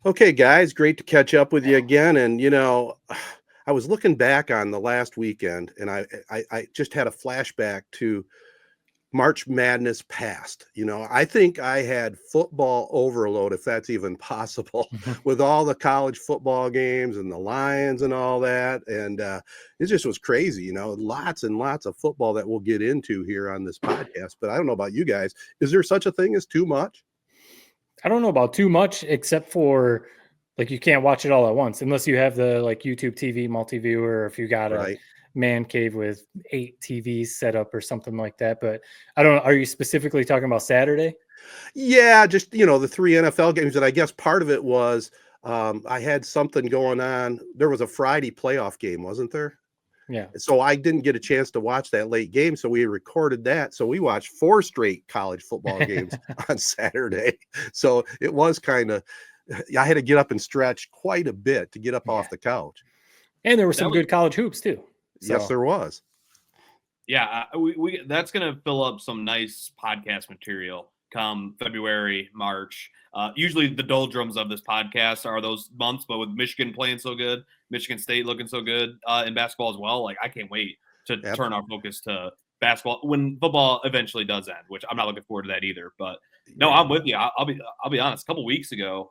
Okay, guys, great to catch up with you again. And I was looking back on the last weekend, and I just had a flashback to March Madness past. I think I had football overload, if that's even possible, with all the college football games and the Lions and all that. And it just was crazy. Lots and lots of football that we'll get into here on this podcast. But I don't know about you guys. Is there such a thing as too much? I don't know about too much, except for like you can't watch it all at once unless you have the like YouTube TV multi-viewer, or if you got a Right. man cave with 8 TVs set up or something like that. But I don't know. Are you specifically talking about Saturday? Yeah, just the 3 NFL games, and I guess part of it was, I had something going on. There was a Friday playoff game, wasn't there? Yeah. So I didn't get a chance to watch that late game, so we recorded that. So we watched 4 straight college football games on Saturday. So it was kinda I had to get up and stretch quite a bit to get up off the couch. And there were some good college hoops too. Yes, there was. Yeah, we that's going to fill up some nice podcast material come February, March. Usually the doldrums of this podcast are those months, but with Michigan playing so good, Michigan State looking so good in basketball as well, like I can't wait to turn our focus to basketball when football eventually does end, which I'm not looking forward to that either. But no, I'm with you. I'll be honest. A couple weeks ago,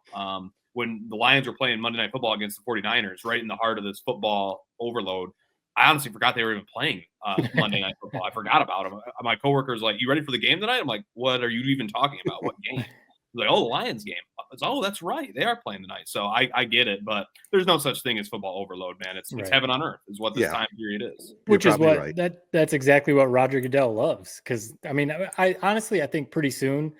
when the Lions were playing Monday Night Football against the 49ers, right in the heart of this football overload, I honestly forgot they were even playing Monday Night Football. I forgot about them. My coworker's like, "You ready for the game tonight?" I'm like, "What are you even talking about? What game?" He's like, "Oh, the Lions game." Oh, that's right. They are playing tonight. So I get it, but there's no such thing as football overload, man. It's heaven on earth is what this time period is. Which is what that's exactly what Roger Goodell loves. Because I mean, I honestly I think pretty soon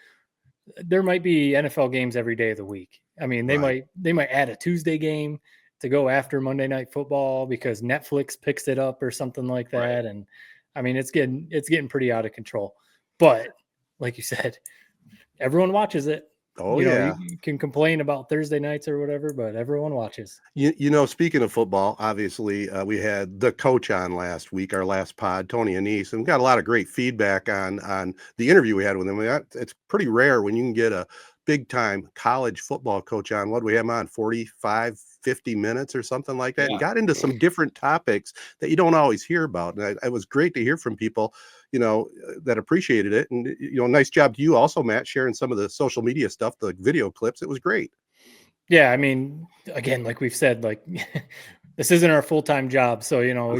there might be NFL games every day of the week. I mean, they might add a Tuesday game to go after Monday Night Football because Netflix picks it up or something like that. Right. And I mean, it's getting pretty out of control. But like you said, everyone watches it. Oh, you can complain about Thursday nights or whatever, but everyone watches. Speaking of football, obviously, we had the coach on last week, our last pod, Tony Anise, and we got a lot of great feedback on the interview we had with him. It's pretty rare when you can get a big-time college football coach on. What we have him on, 45, 50 minutes or something like that, and got into some different topics that you don't always hear about. And it was great to hear from people that appreciated it. And, nice job to you also, Matt, sharing some of the social media stuff, the video clips. It was great. Yeah. I mean, again, like we've said, like this isn't our full-time job. So,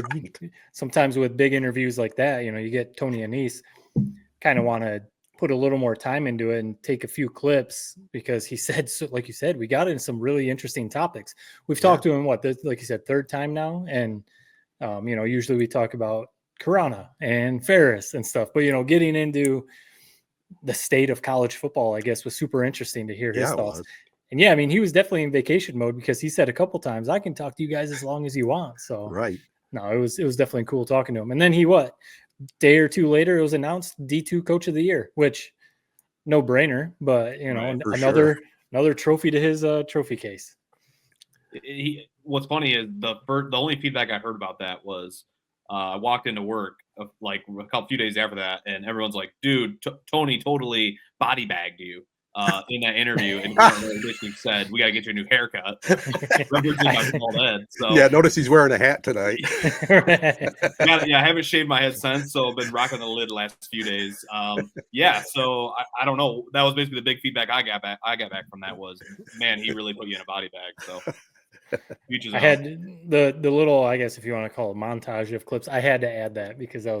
sometimes with big interviews like that, you get Tony Anise, kind of want to put a little more time into it and take a few clips because he said, so, like you said, we got into some really interesting topics. We've talked to him, like you said, third time now. And, usually we talk about Corona and Ferris and stuff, but, getting into the state of college football, I guess, was super interesting to hear his thoughts. And yeah, I mean, he was definitely in vacation mode because he said a couple times, I can talk to you guys as long as you want. So no, it was definitely cool talking to him. And then day or two later, it was announced D2 Coach of the Year, which no brainer, but another trophy to his trophy case. What's funny is the only feedback I heard about that was I walked into work like a few days after that, and everyone's like, "Dude, Tony totally body bagged you in that interview," and basically said, "We got to get you a new haircut." Yeah, notice he's wearing a hat tonight. I haven't shaved my head since, so I've been rocking the lid the last few days. So I don't know. That was basically the big feedback I got back from that was, man, he really put you in a body bag. So I had the little, I guess if you want to call it, montage of clips. I had to add that because it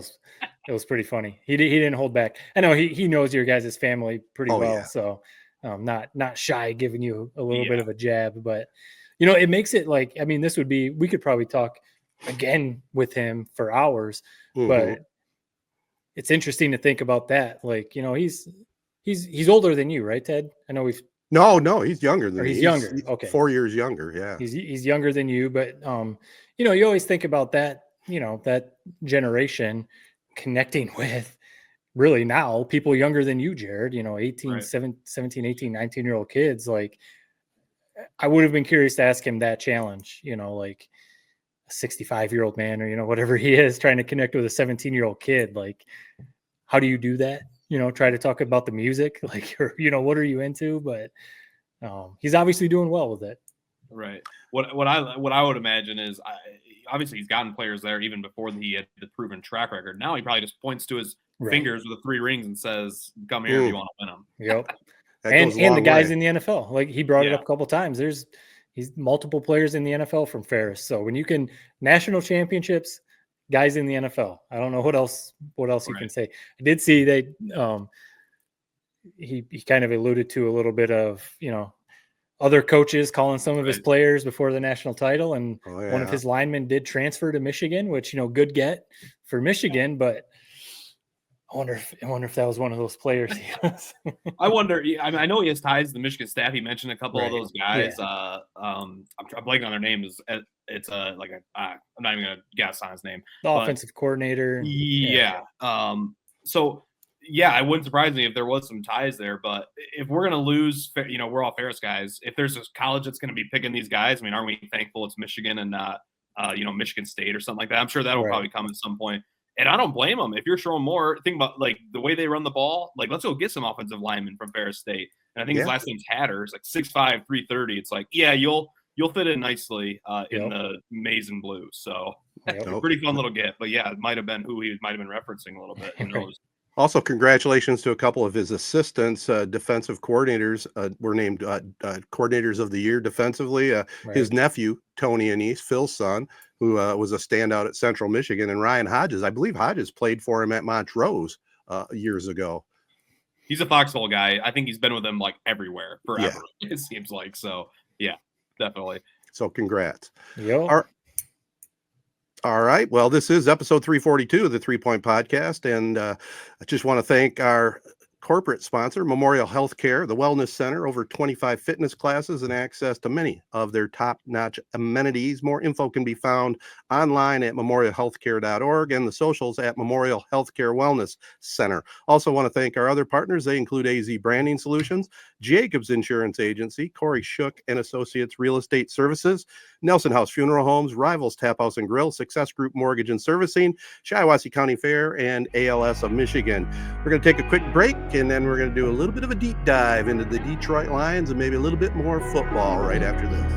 was pretty funny. He didn't hold back. I know he knows your guys' family pretty well, so not shy giving you a little bit of a jab, but it makes it like, I mean, we could probably talk again with him for hours, but it's interesting to think about that. Like, he's older than you, right, Ted? I know No, he's younger than me. He's younger. Okay. 4 years younger. Yeah. He's younger than you, but you always think about that, that generation connecting with really now people younger than you, Jared, 18, 17, 18, 19-year-old kids. Like, I would have been curious to ask him that challenge, like a 65-year-old man or, whatever he is, trying to connect with a 17-year-old kid. Like, how do you do that? Try to talk about the music, like, or, what are you into? But he's obviously doing well with it. Right. What I would imagine is, obviously he's gotten players there even before he had the proven track record. Now he probably just points to his fingers with the 3 rings and says, "Come here if you want to win them." Yep. and the guys in the NFL, like he brought it up a couple times. He's multiple players in the NFL from Ferris. So when you can national championships, guys in the NFL, I don't know what else you can say. I did see he kind of alluded to a little bit of, other coaches calling some of his players before the national title. And one of his linemen did transfer to Michigan, which, good get for Michigan, but I wonder if that was one of those players. I wonder. I know he has ties to the Michigan staff. He mentioned a couple of those guys. Yeah. I'm blanking on their names. It's I'm not even gonna guess on his name. The offensive coordinator. Yeah. So yeah, it wouldn't surprise me if there was some ties there. But if we're gonna lose, we're all Ferris guys. If there's a college that's gonna be picking these guys, I mean, aren't we thankful it's Michigan and not Michigan State or something like that? I'm sure that'll probably come at some point. And I don't blame them. If you're showing more, think about like the way they run the ball. Like, let's go get some offensive linemen from Ferris State. And I think his last name's Hatter. It's like 6'5", 330. It's like, yeah, you'll fit in nicely in the maize and blue. So pretty fun little get. But yeah, it might have been who he might have been referencing a little bit. Who knows? Also, congratulations to a couple of his assistants, defensive coordinators were named coordinators of the year defensively. His nephew, Tony Anise, Phil's son, who was a standout at Central Michigan, and Ryan Hodges. I believe Hodges played for him at Montrose years ago. He's a Foxhole guy. I think he's been with him like everywhere forever. Yeah. It seems like. So yeah, definitely. So congrats. Yep. All right. Well, this is episode 342 of the 3 Point Podcast. And I just want to thank our corporate sponsor, Memorial Healthcare, the Wellness Center, over 25 fitness classes and access to many of their top-notch amenities. More info can be found online at memorialhealthcare.org and the socials at Memorial Healthcare Wellness Center. Also want to thank our other partners. They include AZee Branding Solutions, Jacobs Insurance Agency, Kori Shook and Associates Real Estate Services, Nelson House Funeral Homes, Rivals Taphouse and Grille, Success Group Mortgage and Servicing, Shiawassee County Fair, and ALS of Michigan. We're going to take a quick break, and then we're going to do a little bit of a deep dive into the Detroit Lions and maybe a little bit more football right after this.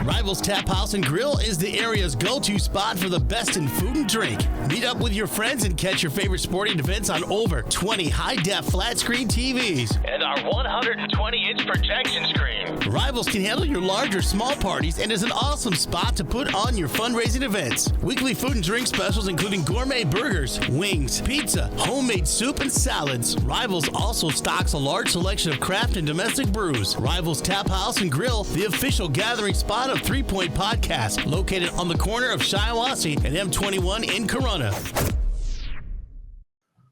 Rivals Taphouse and Grille is the area's go-to spot for the best in food and drink. Meet up with your friends and catch your favorite sporting events on over 20 high-def flat-screen TVs. And our 120-inch projection screen. Rivals can handle your large or small parties and is an awesome spot to put on your fundraising events. Weekly food and drink specials including gourmet burgers, wings, pizza, homemade soup, and salads. Rivals also stocks a large selection of craft and domestic brews. Rivals Taphouse and Grille, the official gathering spot of 3 Point Podcast, located on the corner of Shiawassee and M21 in Corunna.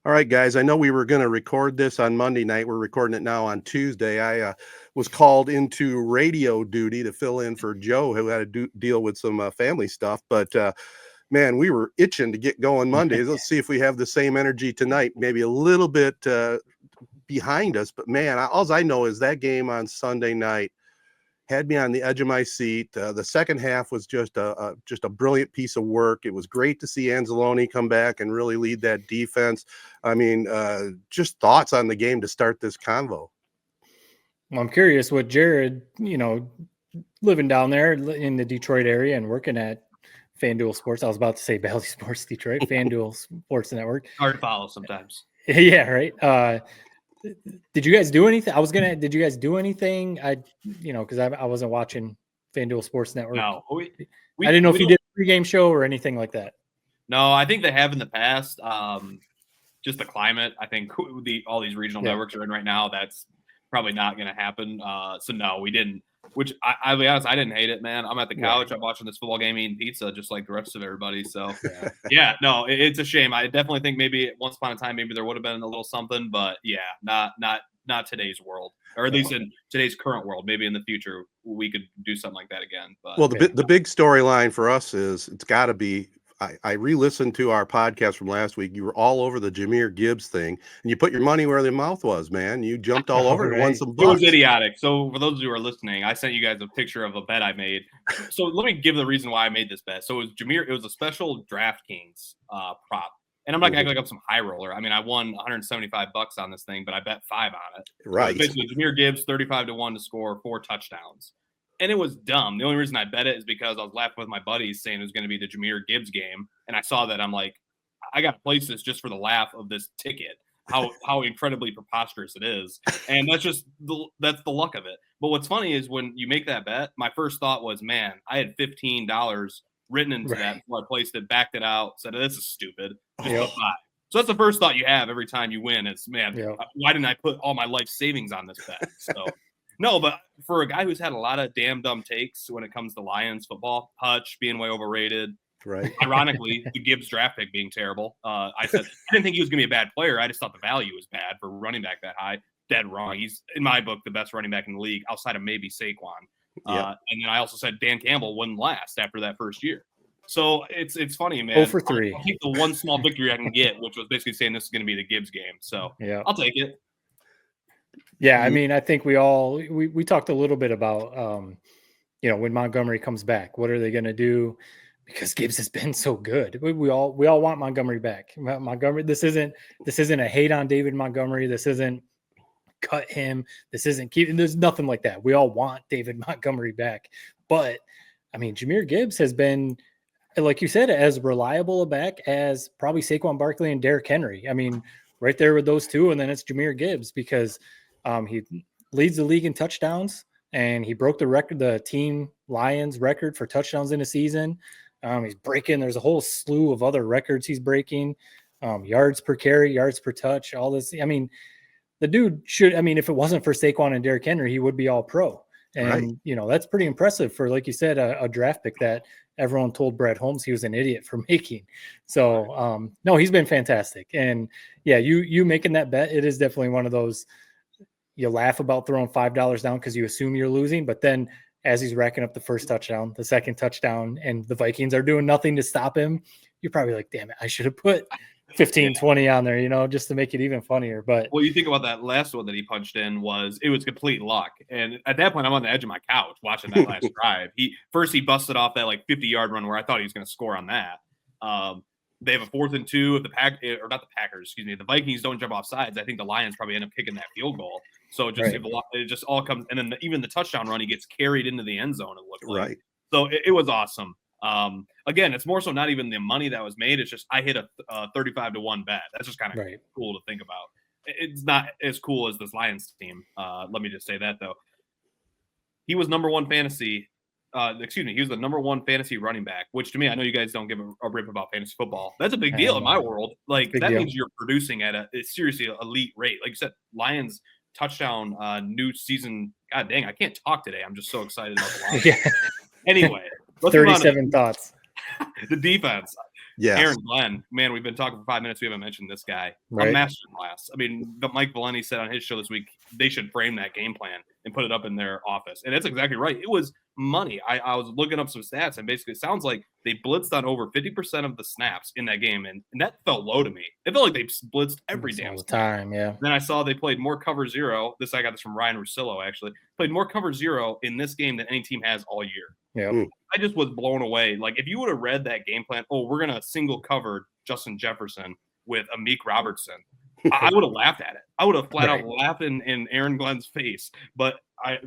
All right, guys, I know we were going to record this on Monday night. We're recording it now on Tuesday. I was called into radio duty to fill in for Joe, who had to deal with some family stuff. But, man, we were itching to get going Mondays. Let's see if we have the same energy tonight, maybe a little bit behind us. But, man, all I know is that game on Sunday night had me on the edge of my seat. The second half was just a brilliant piece of work. It was great to see Anzalone come back and really lead that defense. I mean, just thoughts on the game to start this convo. Well, I'm curious what Jared, living down there in the Detroit area and working at FanDuel Sports. I was about to say Valley Sports Detroit, FanDuel Sports Network. Hard to follow sometimes. Yeah, right. Did you guys do anything? Did you guys do anything? Because I wasn't watching FanDuel Sports Network. No, I didn't know if you did a pregame show or anything like that. No, I think they have in the past. Just the climate. I think all these regional networks are in right now. That's probably not going to happen. So no, we didn't. Which I'll be honest, I didn't hate it, man. I'm at the couch. I'm watching this football game, eating pizza, just like the rest of everybody. So, yeah, no, it's a shame. I definitely think maybe once upon a time, maybe there would have been a little something, but yeah, not today's world, or at least in today's current world. Maybe in the future we could do something like that again. But well, the big storyline for us is it's got to be. I re-listened to our podcast from last week. You were all over the Jahmyr Gibbs thing, and you put your money where the mouth was, man. You jumped all over it and won some bucks. It was idiotic. So for those of you who are listening, I sent you guys a picture of a bet I made. So let me give the reason why I made this bet. So it was Jahmyr. It was a special DraftKings prop. And I'm not going to act like I'm some high roller. I mean, I won $175 on this thing, but I bet 5 on it. Right. So basically, Jahmyr Gibbs, 35-1 to score 4 touchdowns. And it was dumb. The only reason I bet it is because I was laughing with my buddies saying it was going to be the Jahmyr Gibbs game. And I saw that. I'm like, I got to place this just for the laugh of this ticket, how incredibly preposterous it is. And that's just that's the luck of it. But what's funny is when you make that bet, my first thought was, man, I had $15 written into that before I placed it, backed it out, said, this is stupid. Just put 5. So that's the first thought you have every time you win. It's, man, why didn't I put all my life savings on this bet? So, no, but for a guy who's had a lot of damn dumb takes when it comes to Lions football, Hutch being way overrated. Right. Ironically, the Gibbs draft pick being terrible. I said I didn't think he was going to be a bad player. I just thought the value was bad for running back that high. Dead wrong. He's, in my book, the best running back in the league outside of maybe Saquon. And then I also said Dan Campbell wouldn't last after that first year. So it's funny, man. 0 for 3. I'll take the one small victory I can get, which was basically saying this is going to be the Gibbs game. So I'll take it. Yeah, I mean, I think we talked a little bit about, when Montgomery comes back, what are they going to do? Because Gibbs has been so good. We all want Montgomery back. Montgomery. This isn't a hate on David Montgomery. This isn't cut him. This isn't keeping. There's nothing like that. We all want David Montgomery back. But I mean, Jahmyr Gibbs has been, like you said, as reliable a back as probably Saquon Barkley and Derrick Henry. I mean, right there with those two, and then it's Jahmyr Gibbs because he leads the league in touchdowns, and he broke the team Lions record for touchdowns in a season. He's breaking. There's a whole slew of other records he's breaking. Yards per carry, yards per touch, all this. I mean, the dude should. I mean, if it wasn't for Saquon and Derrick Henry, he would be all pro. And that's pretty impressive for, like you said, a draft pick that everyone told Brad Holmes he was an idiot for making. So no, he's been fantastic. And yeah, you making that bet, it is definitely one of those. You laugh about throwing $5 down because you assume you're losing, but then as he's racking up the first touchdown, the second touchdown, and the Vikings are doing nothing to stop him, you're probably like, damn it, I should have put 15, 20 on there, just to make it even funnier. But well, you think about that last one that he punched in it was complete luck. And at that point, I'm on the edge of my couch watching that last drive. He busted off that like 50-yard run where I thought he was going to score on that. They have a 4th and 2 if the Vikings don't jump off sides. I think the Lions probably end up kicking that field goal. So it just all comes, and then even the touchdown run, he gets carried into the end zone. It looked like. Right. So it was awesome. Again, it's more so not even the money that was made. It's just I hit a 35-1 bet. That's just kind of cool to think about. It's not as cool as this Lions team. Let me just say that though. He was number one fantasy. He was the number one fantasy running back, which to me, I know you guys don't give a rip about fantasy football. That's a big deal in my world. Like that means you're producing at a seriously elite rate. Like you said, Lions touchdown new season. God dang, I can't talk today. I'm just so excited about the Lions. Anyway, 37 thoughts. The defense. Yeah, Aaron Glenn, man, we've been talking for 5 minutes. We haven't mentioned this guy. A masterclass. I mean, Mike Valenti said on his show this week they should frame that game plan and put it up in their office, and that's exactly right. It was money. I was looking up some stats, and basically it sounds like they blitzed on over 50% of the snaps in that game, and that felt low to me. It felt like they blitzed every damn time. Yeah. Then I saw they played more cover zero. I got this from Ryan Russillo, actually. Played more cover zero in this game than any team has all year. Yeah. I just was blown away. Like, if you would have read that game plan, we're going to single cover Justin Jefferson with Amik Robertson, I would have laughed at it. I would have flat out laughed in Aaron Glenn's face. But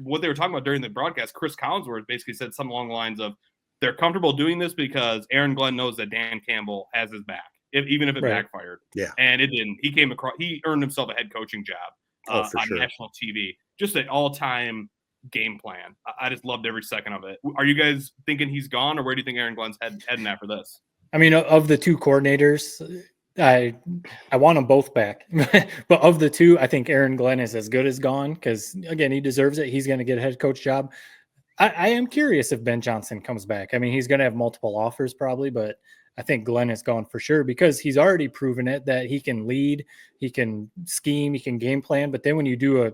what they were talking about during the broadcast, Chris Collinsworth basically said something along the lines of, they're comfortable doing this because Aaron Glenn knows that Dan Campbell has his back, even if it backfired. Yeah. And it didn't. He earned himself a head coaching job on national TV. Just an all-time game plan. I just loved every second of it. Are you guys thinking he's gone, or where do you think Aaron Glenn's heading after this? I mean, of the two coordinators, I want them both back. But of the two, I think Aaron Glenn is as good as gone because, again, he deserves it. He's going to get a head coach job. I am curious if Ben Johnson comes back. I mean, he's going to have multiple offers probably, but I think Glenn is gone for sure because he's already proven it that he can lead, he can scheme, he can game plan. But then when you do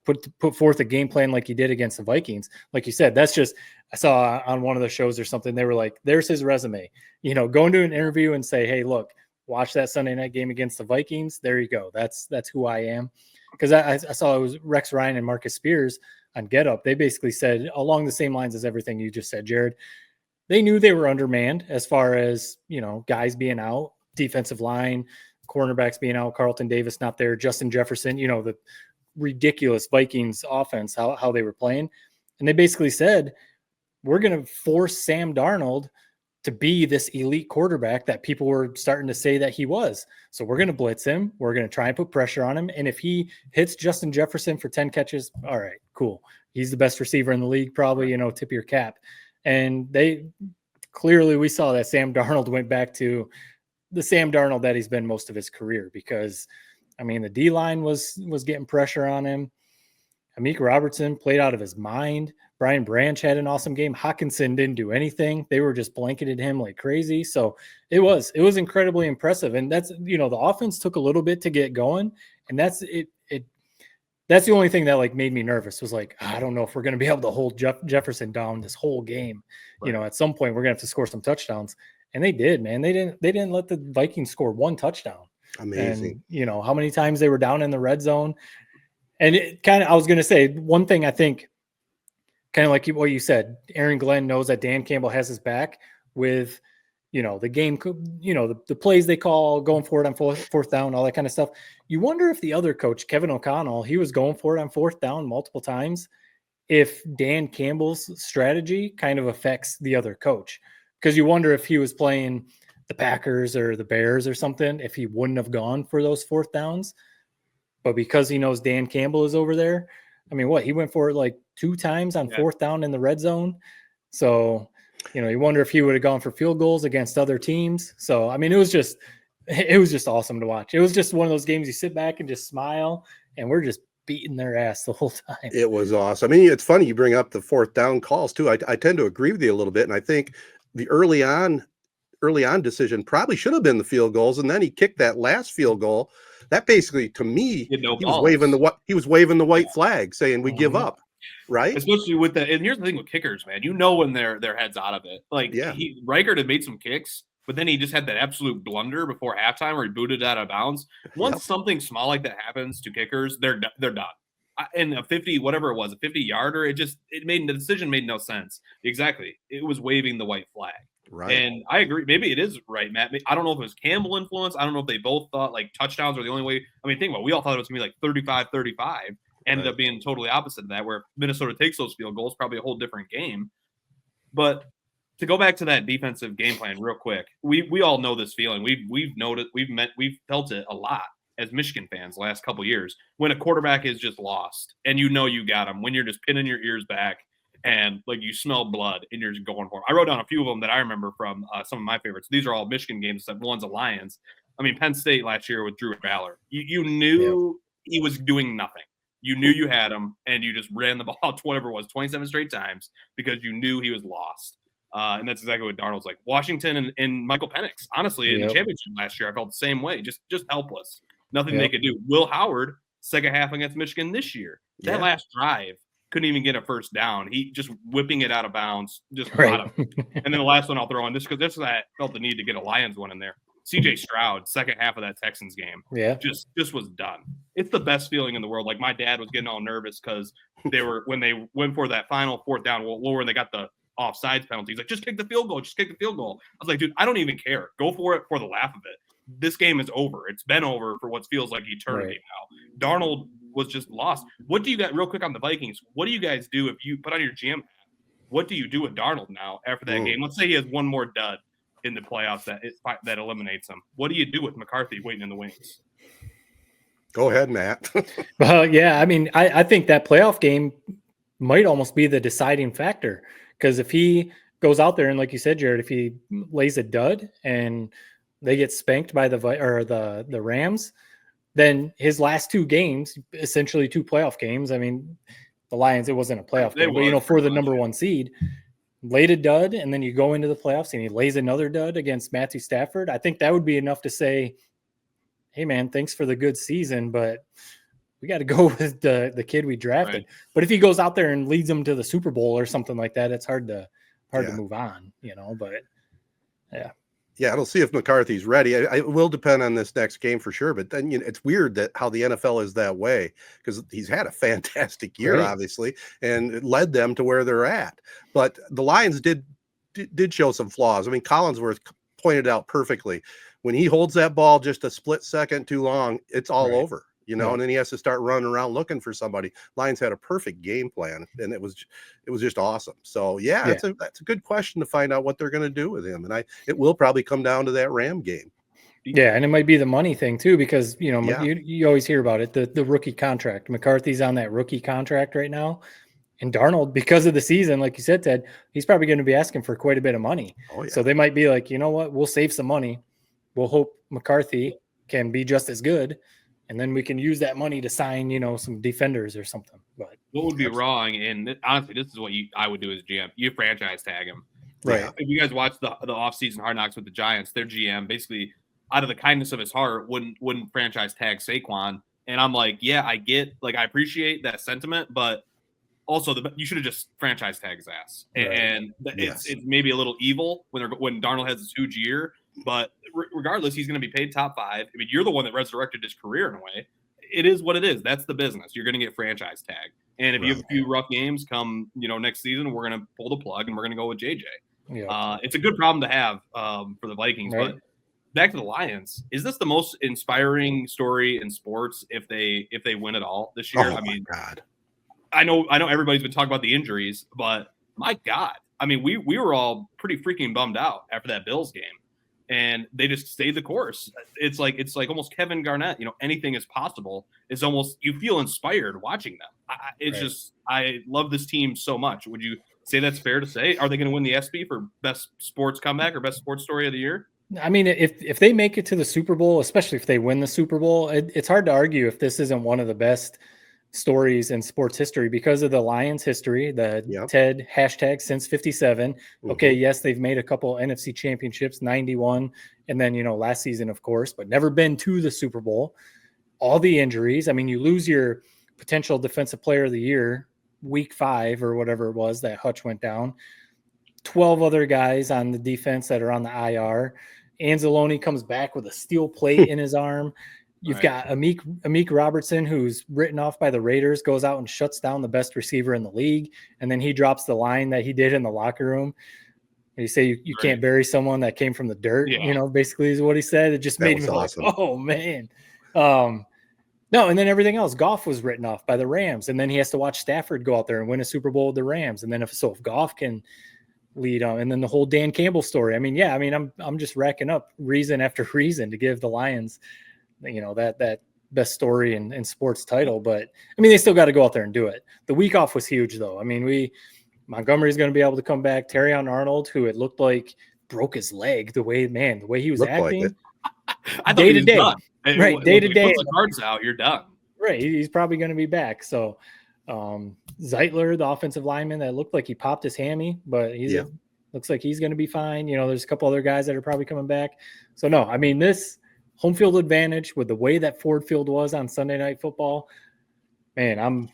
put forth a game plan like he did against the Vikings, like you said, that's just, I saw on one of the shows or something, they were like, there's his resume, go into an interview and say, hey, look, watch that Sunday night game against the Vikings. There you go. That's who I am. Because I saw it was Rex Ryan and Marcus Spears on Get Up. They basically said along the same lines as everything you just said, Jared. They knew they were undermanned as far as, guys being out. defensive line, cornerbacks being out, Carlton Davis not there, Justin Jefferson, you know, the ridiculous Vikings offense, how they were playing. And they basically said, we're going to force Sam Darnold to be this elite quarterback that people were starting to say that he was. So we're going to blitz him. We're going to try and put pressure on him. And if he hits Justin Jefferson for 10 catches, all right, cool. He's the best receiver in the league, probably, you know, tip your cap. And we saw that Sam Darnold went back to the Sam Darnold that he's been most of his career, because I mean, the D-line was getting pressure on him. Amik Robertson played out of his mind. Brian Branch had an awesome game. Hawkinson didn't do anything. They were just blanketed him like crazy. So it was incredibly impressive. And that's, you know, the offense took a little bit to get going. And that's it. That's the only thing that like made me nervous, was like, I don't know if we're going to be able to hold Jefferson down this whole game. Right. You know, at some point we're going to have to score some touchdowns. And they did, man. They didn't let the Vikings score one touchdown. Amazing. And, you know, how many times they were down in the red zone. And it kind of, I was going to say one thing, I think, kind of like what you said, Aaron Glenn knows that Dan Campbell has his back with, you know, the game, you know, the plays they call, going for it on fourth down, all that kind of stuff. You wonder if the other coach, Kevin O'Connell, he was going for it on fourth down multiple times, if Dan Campbell's strategy kind of affects the other coach. Because you wonder if he was playing the Packers or the Bears or something, if he wouldn't have gone for those fourth downs. But because he knows Dan Campbell is over there, I mean, he went for it like 2 times on fourth down in the red zone. So, you know, you wonder if he would have gone for field goals against other teams. So, I mean, it was just awesome to watch. It was just one of those games you sit back and just smile, and we're just beating their ass the whole time. It was awesome. I mean, it's funny you bring up the fourth down calls too. I tend to agree with you a little bit. And I think the early on decision probably should have been the field goals. And then he kicked that last field goal. That basically, to me, he was waving the white flag, saying we give up, right? Especially with that. And here's the thing with kickers, man. You know when their head's out of it. Like Reichert had made some kicks, but then he just had that absolute blunder before halftime where he booted out of bounds. Once something small like that happens to kickers, they're done. And a 50, whatever it was, a 50-yarder, the decision made no sense. Exactly, it was waving the white flag. Right. And I agree. Maybe it is right, Matt. I don't know if it was Campbell influence. I don't know if they both thought like touchdowns were the only way. I mean, think about it. We all thought it was going to be like 35-35. Ended up being totally opposite of that, where if Minnesota takes those field goals, probably a whole different game. But to go back to that defensive game plan real quick, we all know this feeling. We've noticed, we've felt it a lot as Michigan fans the last couple of years, when a quarterback is just lost and you know you got him, when you're just pinning your ears back and like you smell blood and you're just going for it. I wrote down a few of them that I remember from some of my favorites. These are all Michigan games, except one's a Lions. I mean, Penn State last year with Drew Ballard. You knew he was doing nothing. You knew you had him, and you just ran the ball out, whatever it was, 27 straight times, because you knew he was lost. And that's exactly what Darnold's like. Washington and Michael Penix, honestly, in the championship last year, I felt the same way. Just helpless. Nothing they could do. Will Howard, second half against Michigan this year. That last drive, couldn't even get a first down. He just whipping it out of bounds, just got him. And then the last one I'll throw in, just because this I felt the need to get a Lions one in there. CJ Stroud, second half of that Texans game, just was done. It's the best feeling in the world. Like my dad was getting all nervous because when they went for that final fourth down, lower, and they got the offsides penalty. He's like, just kick the field goal. Just kick the field goal. I was like, dude, I don't even care. Go for it for the laugh of it. This game is over. It's been over for what feels like eternity now. Darnold was just lost. What do you got, real quick on the Vikings, what do you guys do if you put on your GM hat? What do you do with Darnold now after that game? Let's say he has one more dud in the playoffs that eliminates him. What do you do with McCarthy waiting in the wings? Go ahead, Matt. I mean, I think that playoff game might almost be the deciding factor, because if he goes out there and, like you said, Jared, if he lays a dud and they get spanked by the Rams, then his last 2 games, essentially 2 playoff games. I mean, the Lions, it wasn't a playoff game, but for the number 1 seed, laid a dud, and then you go into the playoffs and he lays another dud against Matthew Stafford. I think that would be enough to say, hey man, thanks for the good season, but we got to go with the kid we drafted. Right. But if he goes out there and leads them to the Super Bowl or something like that, it's hard to move on, but yeah, it'll see if McCarthy's ready. It will depend on this next game for sure. But then it's weird that how the NFL is that way, because he's had a fantastic year, obviously, and it led them to where they're at. But the Lions did show some flaws. I mean, Collinsworth pointed out perfectly. when he holds that ball just a split second too long, it's all over, Yeah. and then he has to start running around looking for somebody. Lions had a perfect game plan, and it was just awesome. So that's a good question to find out what they're going to do with him. And it will probably come down to that Ram game. Yeah, and it might be the money thing too, because you always hear about it, the rookie contract. McCarthy's on that rookie contract right now, and Darnold, because of the season, like you said, Ted, he's probably going to be asking for quite a bit of money. Oh, yeah. So they might be like, you know what, we'll save some money. We'll hope McCarthy can be just as good, and then we can use that money to sign, some defenders or something. But what would be wrong? And honestly, this is what I would do as GM. You franchise tag him. Right. If you guys watch the offseason Hard Knocks with the Giants, their GM basically, out of the kindness of his heart, wouldn't franchise tag Saquon. And I'm like, yeah, I appreciate that sentiment, but also you should have just franchise tag his ass. Right. And it's maybe a little evil when Darnold has this huge year, but regardless, he's going to be paid top 5. I mean, you're the one that resurrected his career in a way. It is what it is. That's the business. You're going to get franchise tag. And if you have a few rough games come, next season, we're going to pull the plug and we're going to go with JJ. Yeah. It's a good problem to have for the Vikings, right. But back to the Lions. Is this the most inspiring story in sports if they win it all this year? Oh, my God. I know everybody's been talking about the injuries, but my God, I mean, we were all pretty freaking bummed out after that Bills game, and they just stayed the course. It's like almost Kevin Garnett. Anything is possible. It's almost, you feel inspired watching them. I love this team so much. Would you say that's fair to say? Are they going to win the ESPY for best sports comeback or best sports story of the year? I mean, if they make it to the Super Bowl, especially if they win the Super Bowl, it's hard to argue if this isn't one of the best stories in sports history because of the Lions history, the TED hashtag since 57. Mm-hmm. Okay, yes, they've made a couple NFC championships, 91, and then, last season, of course, but never been to the Super Bowl. All the injuries. I mean, you lose your potential defensive player of the year, week 5 or whatever it was that Hutch went down. 12 other guys on the defense that are on the IR. Anzalone comes back with a steel plate in his arm. You've got Amik Robertson, who's written off by the Raiders, goes out and shuts down the best receiver in the league. And then he drops the line that he did in the locker room. You say you can't bury someone that came from the dirt, basically is what he said. It just made me awesome. Like, oh, man. No, and then everything else. Goff was written off by the Rams. And then he has to watch Stafford go out there and win a Super Bowl with the Rams. And then if Goff can lead on, and then the whole Dan Campbell story. I mean, I'm just racking up reason after reason to give the Lions, that best story in sports title. But I mean, they still got to go out there and do it. The week off was huge, though. I mean, Montgomery's going to be able to come back. Terrion Arnold, who it looked like broke his leg, the way he was acting. I day to day, right? Day to day. Put the cards out, you're done. Right, he's probably going to be back. So. Zeitler, the offensive lineman, that looked like he popped his hammy, but looks like he's going to be fine. There's a couple other guys that are probably coming back. So no, I mean, this home field advantage with the way that Ford Field was on Sunday Night Football, man,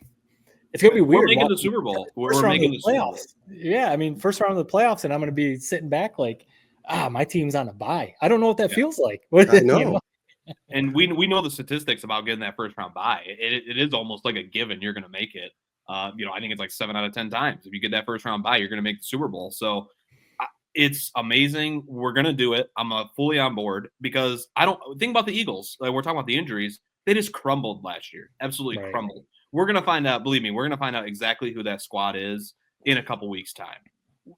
it's going to be weird. We're making the Super Bowl. We're making the playoffs. Yeah, I mean, first round of the playoffs, and I'm going to be sitting back like, my team's on a bye. I don't know what that feels like. I know. And we know the statistics about getting that first round bye. It is almost like a given you're going to make it. I think it's like 7 out of 10 times. If you get that first round bye, you're going to make the Super Bowl. So it's amazing. We're going to do it. I'm fully on board because I don't think about the Eagles. Like, we're talking about the injuries. They just crumbled last year. Absolutely crumbled. We're going to find out. Believe me, we're going to find out exactly who that squad is in a couple weeks' time.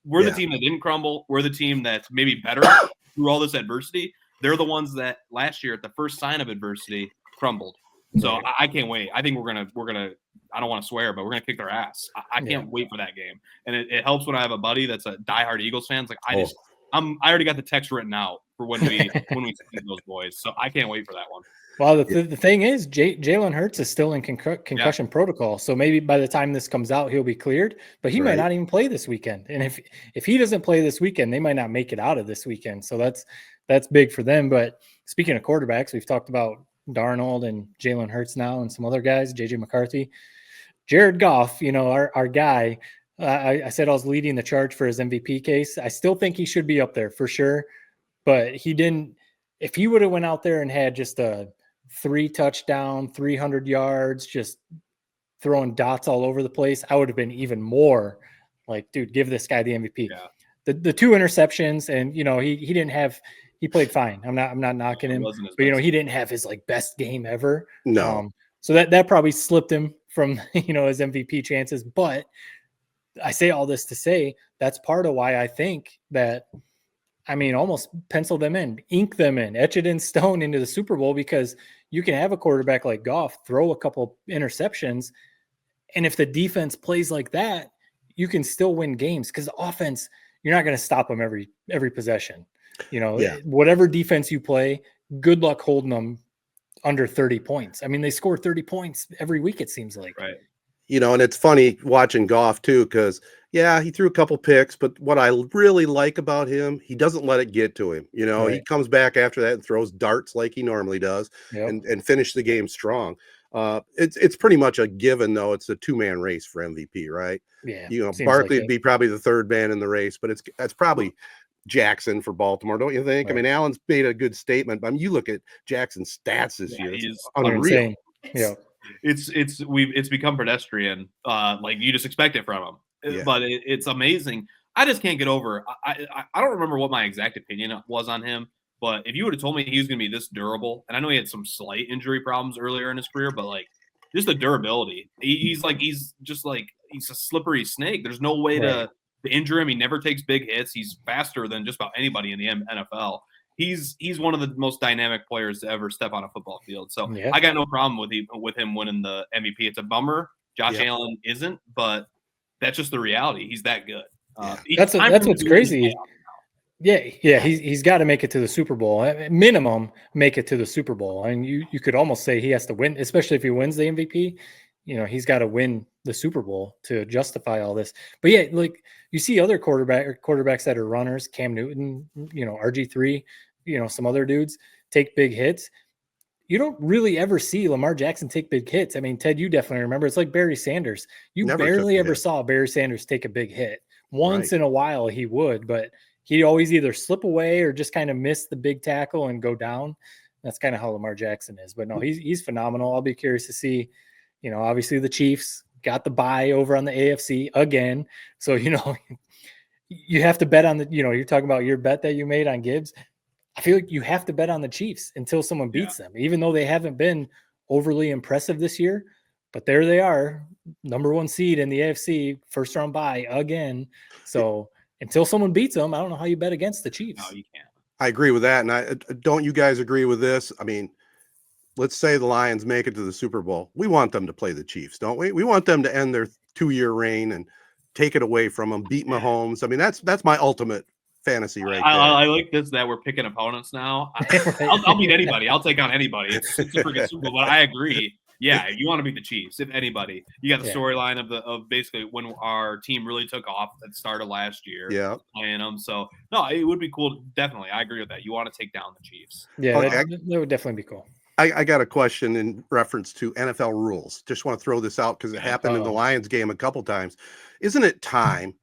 We're the team that didn't crumble. We're the team that's maybe better through all this adversity. They're the ones that last year at the first sign of adversity crumbled. So I can't wait. I think we're gonna. I don't want to swear, but we're gonna kick their ass. I can't wait for that game. And it helps when I have a buddy that's a diehard Eagles fan. It's like I already got the text written out for when we see those boys. So I can't wait for that one. Well, the thing is, Jalen Hurts is still in concussion protocol. So maybe by the time this comes out, he'll be cleared. But he might not even play this weekend. And if he doesn't play this weekend, they might not make it out of this weekend. So that's big for them. But speaking of quarterbacks, we've talked about Darnold and Jalen Hurts now and some other guys, JJ McCarthy. Jared Goff, our guy, I said I was leading the charge for his MVP case. I still think he should be up there for sure. But he didn't – if he would have went out there and had just a 3 touchdown, 300 yards, just throwing dots all over the place, I would have been even more like, dude, give this guy the MVP. Yeah. The 2 interceptions, and he didn't have he played fine. I'm not knocking him, wasn't his but best. he didn't have his like best game ever. No. So that probably slipped him from his MVP chances. But I say all this to say that's part of why I think that, almost pencil them in, ink them in, etch it in stone into the Super Bowl, because you can have a quarterback like Goff throw a couple interceptions, and if the defense plays like that, you can still win games, because the offense, you're not going to stop them every possession. Whatever defense you play, good luck holding them under 30 points. They score 30 points every week, it seems like. Right. And it's funny watching Goff too, because he threw a couple picks, but what I really like about him, he doesn't let it get to him. Right. He comes back after that and throws darts like he normally does, Yep. and finish the game strong. It's pretty much a given, though. It's a two-man race for MVP, right? Yeah. Barkley would be probably the third man in the race, but it's probably Jackson for Baltimore, don't you think? Right. Allen's made a good statement, but you look at Jackson's stats this year; it's unreal. Insane. Yeah. It's become pedestrian. Like you just expect it from him, Yeah. but it's amazing. I just can't get over. I don't remember what my exact opinion was on him, but if you would have told me he was going to be this durable, and I know he had some slight injury problems earlier in his career, but like just the durability, he's a slippery snake. There's no way to injure him. He never takes big hits. He's faster than just about anybody in the NFL. He's one of the most dynamic players to ever step on a football field. So I got no problem with him winning the MVP. It's a bummer Josh Allen isn't, but that's just the reality. He's that good. That's what's crazy. Yeah, he's got to make it to the Super Bowl. At minimum, make it to the Super Bowl. And you could almost say he has to win, especially if he wins the MVP. He's got to win the Super Bowl to justify all this. But yeah, like you see other quarterbacks that are runners, Cam Newton, RG3, some other dudes take big hits. You don't really ever see Lamar Jackson take big hits. Ted, you definitely remember. It's like Barry Sanders. You barely ever saw Barry Sanders take a big hit. Once in a while he would, but he'd always either slip away or just kind of miss the big tackle and go down. That's kind of how Lamar Jackson is. But no, he's phenomenal. I'll be curious to see, obviously the Chiefs got the bye over on the AFC again. So, you have to bet on the, you're talking about your bet that you made on Gibbs. I feel like you have to bet on the Chiefs until someone beats them, even though they haven't been overly impressive this year. But there they are, number one seed in the AFC, first round bye again. So until someone beats them, I don't know how you bet against the Chiefs. No, you can't. I agree with that. And don't you guys agree with this? Let's say the Lions make it to the Super Bowl. We want them to play the Chiefs, don't we? We want them to end their 2-year reign and take it away from them, beat Mahomes. That's my ultimate fantasy right there. I like this, that we're picking opponents now. I'll beat anybody. I'll take on anybody. It's a freaking Super Bowl. But I agree. Yeah, if you want to beat the Chiefs, if anybody, you got the storyline of basically when our team really took off at the start of last year. Yeah, playing them. So no, it would be cool. Definitely, I agree with that. You want to take down the Chiefs. Yeah, that would definitely be cool. I got a question in reference to NFL rules. Just want to throw this out because it happened in the Lions game a couple times. Isn't it time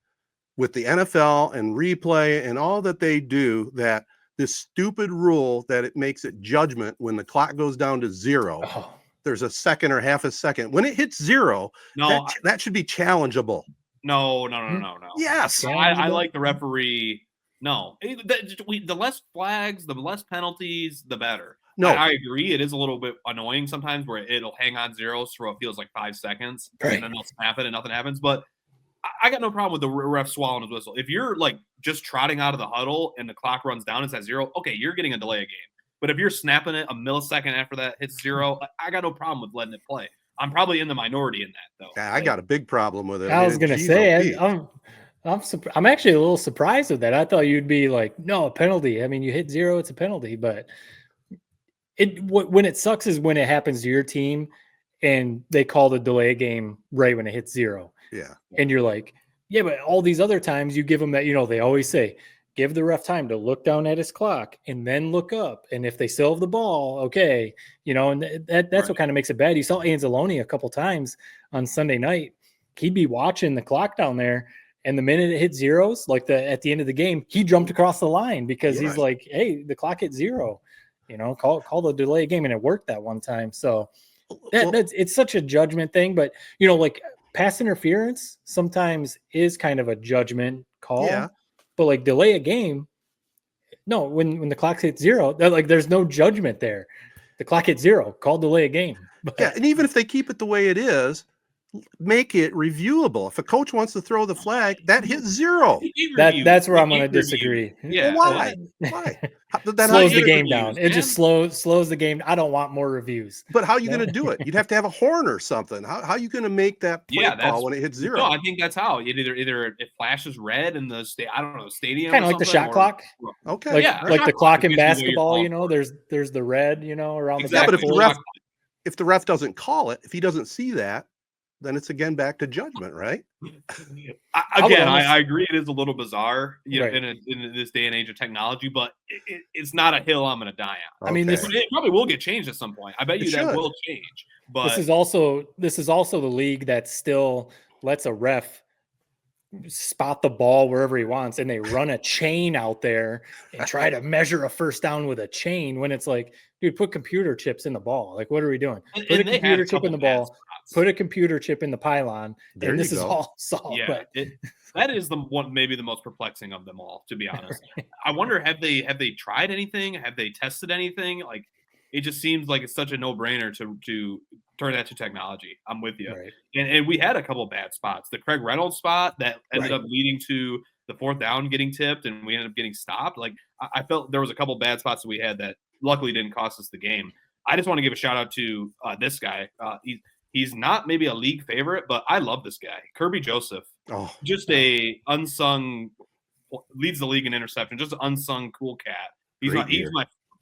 with the NFL and replay and all that they do that this stupid rule that it makes it judgment when the clock goes down to 0? There's a second or half a second. When it hits 0, that should be challengeable. No. Yes. I like the referee. No. The less flags, the less penalties, the better. No. I agree. It is a little bit annoying sometimes where it'll hang on 0 for what feels like 5 seconds. Right. And then they'll snap it and nothing happens. But I got no problem with the ref swallowing his whistle. If you're like just trotting out of the huddle and the clock runs down, it's at 0, okay, you're getting a delay of game. But if you're snapping it a millisecond after that hits 0, I got no problem with letting it play. I'm probably in the minority in that, though. I got a big problem with it. I was going to say, I'm actually a little surprised with that. I thought you'd be like, no, a penalty. You hit 0, it's a penalty. But when it sucks is when it happens to your team and they call the delay game right when it hits 0. Yeah. And you're like, yeah, but all these other times you give them that, they always say, give the ref time to look down at his clock and then look up. And if they still have the ball, okay. And that's what kind of makes it bad. You saw Anzalone a couple times on Sunday night. He'd be watching the clock down there. And the minute it hit 0s, like at the end of the game, he jumped across the line because he's like, hey, the clock hit 0, call the delay game. And it worked that one time. So it's such a judgment thing, but like pass interference sometimes is kind of a judgment call. Yeah. But like delay a game, No, when the clock hits zero, like there's no judgment there. The clock hits zero, called delay a game. But Yeah, and even if they keep it the way it is, make it reviewable. If a coach wants to throw the flag, that hits zero. that's where I'm going to disagree. Yeah. Well, why? Why? Then how Slows you the gonna- game down. It just slows the game. I don't want more reviews. But how are you going to do it? You'd have to have a horn or something. How are you going to make that play call when it hits zero? No, I think that's how. Either it flashes red in the stadium. Kind of like the shot clock. Okay. Like the clock in Basically what you're basketball, calling there's the red, around Exactly. the Yeah, but if the ref doesn't call it, if he doesn't see that, then it's again back to judgment, right? I agree. It is a little bizarre, Right. in this day and age of technology, but it's not a hill I'm going to die on. I mean, Okay. It probably will get changed at some point. I bet It you that should. will change. But this is also the league that still lets a ref spot the ball wherever he wants, and they run a chain out there and try to measure a first down with a chain when it's like, dude, put computer chips in the ball. Like, what are we doing? and Put a they had computer a chip in the couple bad ball, spots. put a computer chip in the pylon, There and you this is go. all solved. Yeah, But that is the one, maybe the most perplexing of them all, to be honest. I wonder, have they tried anything? Have they tested anything? Like, it just seems like it's such a no-brainer to turn that to technology. I'm with you. right. And we had a couple bad spots. The Craig Reynolds spot that ended Right. up leading to the fourth down getting tipped, and we ended up getting stopped. Like, I felt there was a couple bad spots that we had that luckily didn't cost us the game. I just want to give a shout out to this guy. He's not maybe a league favorite, but I love this guy, Kirby Joseph. Oh, Just a unsung, leads the league in interception. Just an unsung cool cat.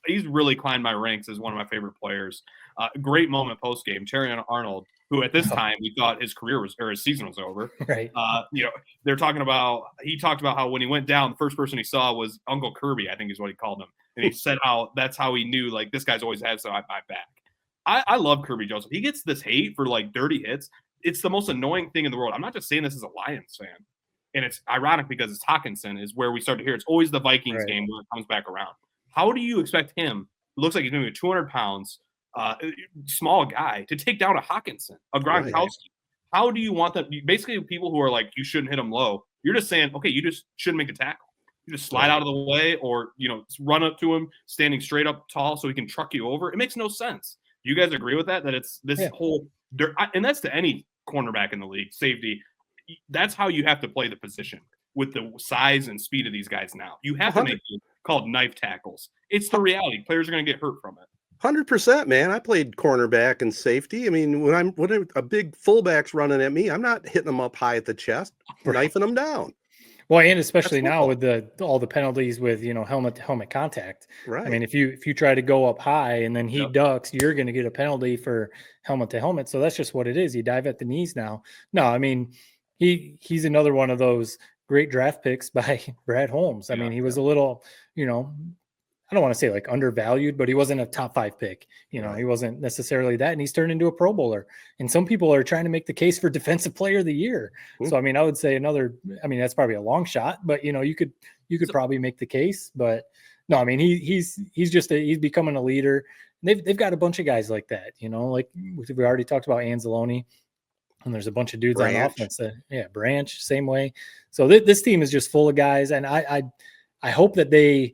He's really climbed my ranks as one of my favorite players. Great moment post game. Terry Arnold, who at this time we thought his season was over. Right. They're talking about, he talked about how when he went down, the first person he saw was Uncle Kirby, I think is what he called him. And he said how that's how he knew, like, this guy's always had my back. I love Kirby Joseph. He gets this hate for like dirty hits. It's the most annoying thing in the world. I'm not just saying this as a Lions fan. And it's ironic because it's Hawkinson is where we start to hear it's always the Vikings game when it comes back around. How do you expect him, who looks like he's maybe 200 pounds, small guy, to take down a Hawkinson, a Gronkowski? Right. How do you want them? Basically, people who are like, you shouldn't hit him low. You're just saying, okay, you just shouldn't make a tackle. You just slide out of the way, or run up to him, standing straight up tall, so he can truck you over. It makes no sense. Do you guys agree with that? That it's this whole, and that's to any cornerback in the league, safety. That's how you have to play the position with the size and speed of these guys now. You have to make it called knife tackles. It's the reality. Players are going to get hurt from it. 100%, man. I played cornerback and safety. I mean, when a big fullback's running at me, I'm not hitting them up high at the chest, knifing them down. Well, and especially now with all the penalties with helmet to helmet contact. Right. I mean, if you try to go up high and then he ducks, you're going to get a penalty for helmet to helmet. So that's just what it is. You dive at the knees now. No, I mean, he's another one of those great draft picks by Brad Holmes. I mean, he was a little, I don't want to say like undervalued, but he wasn't a top 5 pick. He wasn't necessarily that. And he's turned into a Pro Bowler. And some people are trying to make the case for Defensive Player of the Year. So, I mean, I would say that's probably a long shot, but you could probably make the case, but no, I mean, he's becoming a leader. They've got a bunch of guys like that, like we already talked about Anzalone, and there's a bunch of dudes on offense Branch, same way. So this team is just full of guys. And I hope that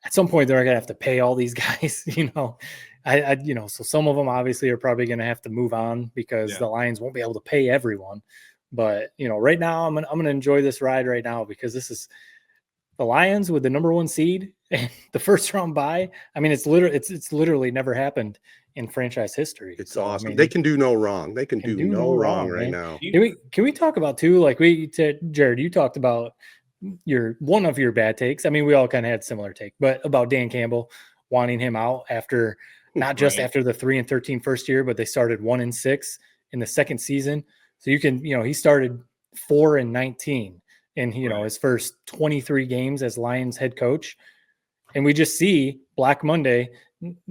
at some point they're going to have to pay all these guys, so some of them obviously are probably going to have to move on because the Lions won't be able to pay everyone. But, right now I'm going to enjoy this ride right now because this is the Lions with the number 1 seed and the first round bye. I mean, it's literally never happened in franchise history. It's awesome. I mean, they can do no wrong. They can do no wrong right now. Can we talk about too, like Jared, you talked about one of your bad takes. I mean, we all kind of had similar take, but about Dan Campbell wanting him out after not just after the 3-13 first year, but they started 1-6 in the second season. So you can, he started 4-19 in his first 23 games as Lions head coach. And we just see Black Monday,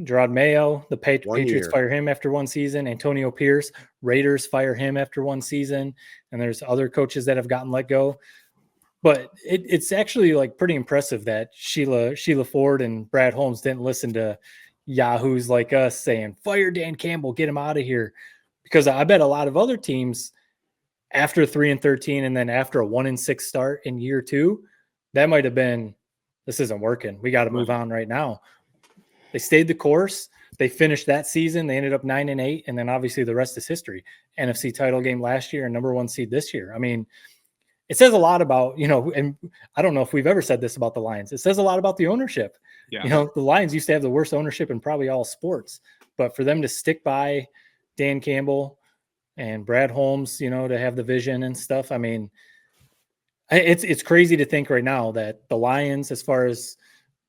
Gerard Mayo, the Patriots fire him after 1 season. Antonio Pierce, Raiders fire him after 1 season. And there's other coaches that have gotten let go. But it's actually like pretty impressive that Sheila Ford and Brad Holmes didn't listen to yahoos like us saying, fire Dan Campbell, get him out of here. Because I bet a lot of other teams after 3-13 and then after a 1-6 start in year 2, that might have been this isn't working. We got to move on right now. They stayed the course. They finished that season. They ended up 9-8, and then obviously the rest is history. NFC title game last year and number 1 seed this year. I mean, it says a lot about, and I don't know if we've ever said this about the Lions. It says a lot about the ownership. Yeah. The Lions used to have the worst ownership in probably all sports, but for them to stick by Dan Campbell and Brad Holmes, to have the vision and stuff. I mean, it's crazy to think right now that the Lions, as far as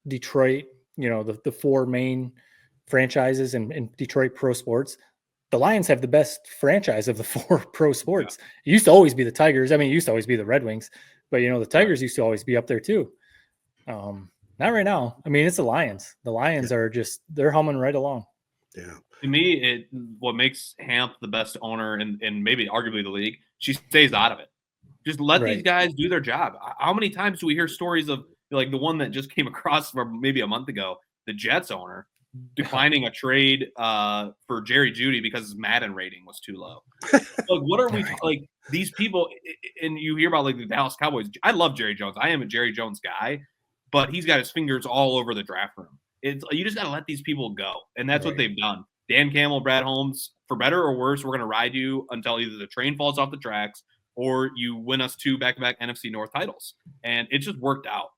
Detroit, the 4 main franchises in Detroit pro sports, the Lions have the best franchise of the 4 pro sports. It used to always be the Tigers. I mean, it used to always be the Red Wings, but the Tigers used to always be up there too. Not right now. I mean, it's the Lions. The Lions are they're humming right along. Yeah. To me, what makes Hamp the best owner and maybe arguably the league, she stays out of it. Just let these guys do their job. How many times do we hear stories of like the one that just came across from maybe a month ago, the Jets owner declining a trade for Jerry Jeudy because his Madden rating was too low. Like, what are we like? These people, and you hear about like the Dallas Cowboys. I love Jerry Jones. I am a Jerry Jones guy, but he's got his fingers all over the draft room. You just got to let these people go, and that's what they've done. Dan Campbell, Brad Holmes, for better or worse, we're going to ride you until either the train falls off the tracks or you win us 2 back-to-back NFC North titles. And it just worked out.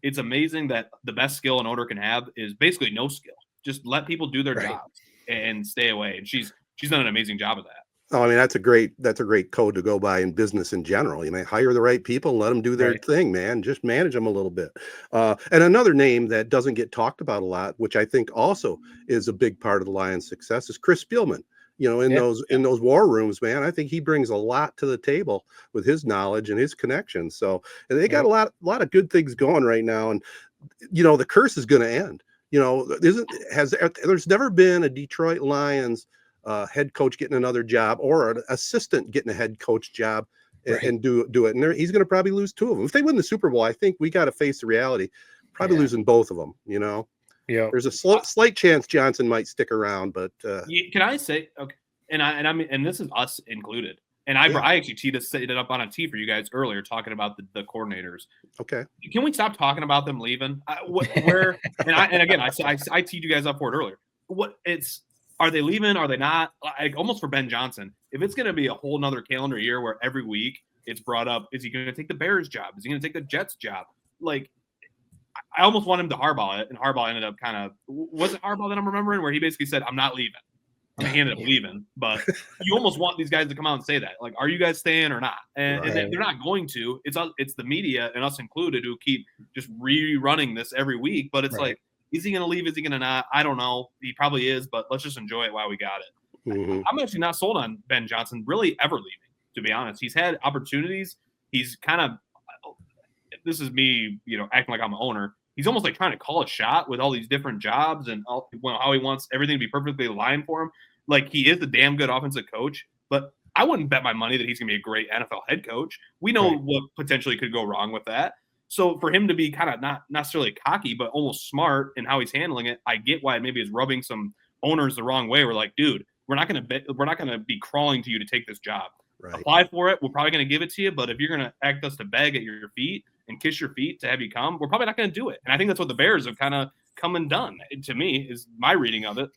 It's amazing that the best skill an owner can have is basically no skill. Just let people do their jobs and stay away. And she's done an amazing job of that. Oh, I mean, that's a great code to go by in business in general. Hire the right people and let them do their thing, man. Just manage them a little bit. And another name that doesn't get talked about a lot, which I think also is a big part of the Lions' success, is Chris Spielman. In those war rooms, man, I think he brings a lot to the table with his knowledge and his connections. So, and they got a lot of good things going right now. And the curse is going to end. There's never been a Detroit Lions head coach getting another job or an assistant getting a head coach job and do it. And he's going to probably lose 2 of them. If they win the Super Bowl, I think we got to face the reality, probably losing both of them. Yeah, there's a slight chance Johnson might stick around, but can I say okay? And this is us included. And I actually set it up on a tee for you guys earlier, talking about the coordinators. Okay, can we stop talking about them leaving? I teed you guys up for it earlier. Are they leaving? Are they not? Almost for Ben Johnson, if it's going to be a whole nother calendar year where every week it's brought up, is he going to take the Bears job? Is he going to take the Jets job? Like, I almost want him to Harbaugh it, and Harbaugh ended up was it Harbaugh that I'm remembering, where he basically said, I'm not leaving. I mean, he ended up leaving, but you almost want these guys to come out and say that. Like, are you guys staying or not? And they're not going to. It's the media, and us included, who keep just rerunning this every week. But it's like, is he going to leave? Is he going to not? I don't know. He probably is, but let's just enjoy it while we got it. Mm-hmm. I'm actually not sold on Ben Johnson really ever leaving, to be honest. He's had opportunities. He's kind of – this is me, acting like I'm an owner. He's almost like trying to call a shot with all these different jobs and how he wants everything to be perfectly aligned for him. Like, he is a damn good offensive coach, but I wouldn't bet my money that he's going to be a great NFL head coach. We know what potentially could go wrong with that. So for him to be kind of not necessarily cocky, but almost smart in how he's handling it, I get why it maybe is rubbing some owners the wrong way. We're like, dude, we're not going to be crawling to you to take this job. Right. Apply for it. We're probably going to give it to you, but if you're going to act us to beg at your feet and kiss your feet to have you come, we're probably not going to do it. And I think that's what the Bears have kind of come and done. To me, is my reading of it.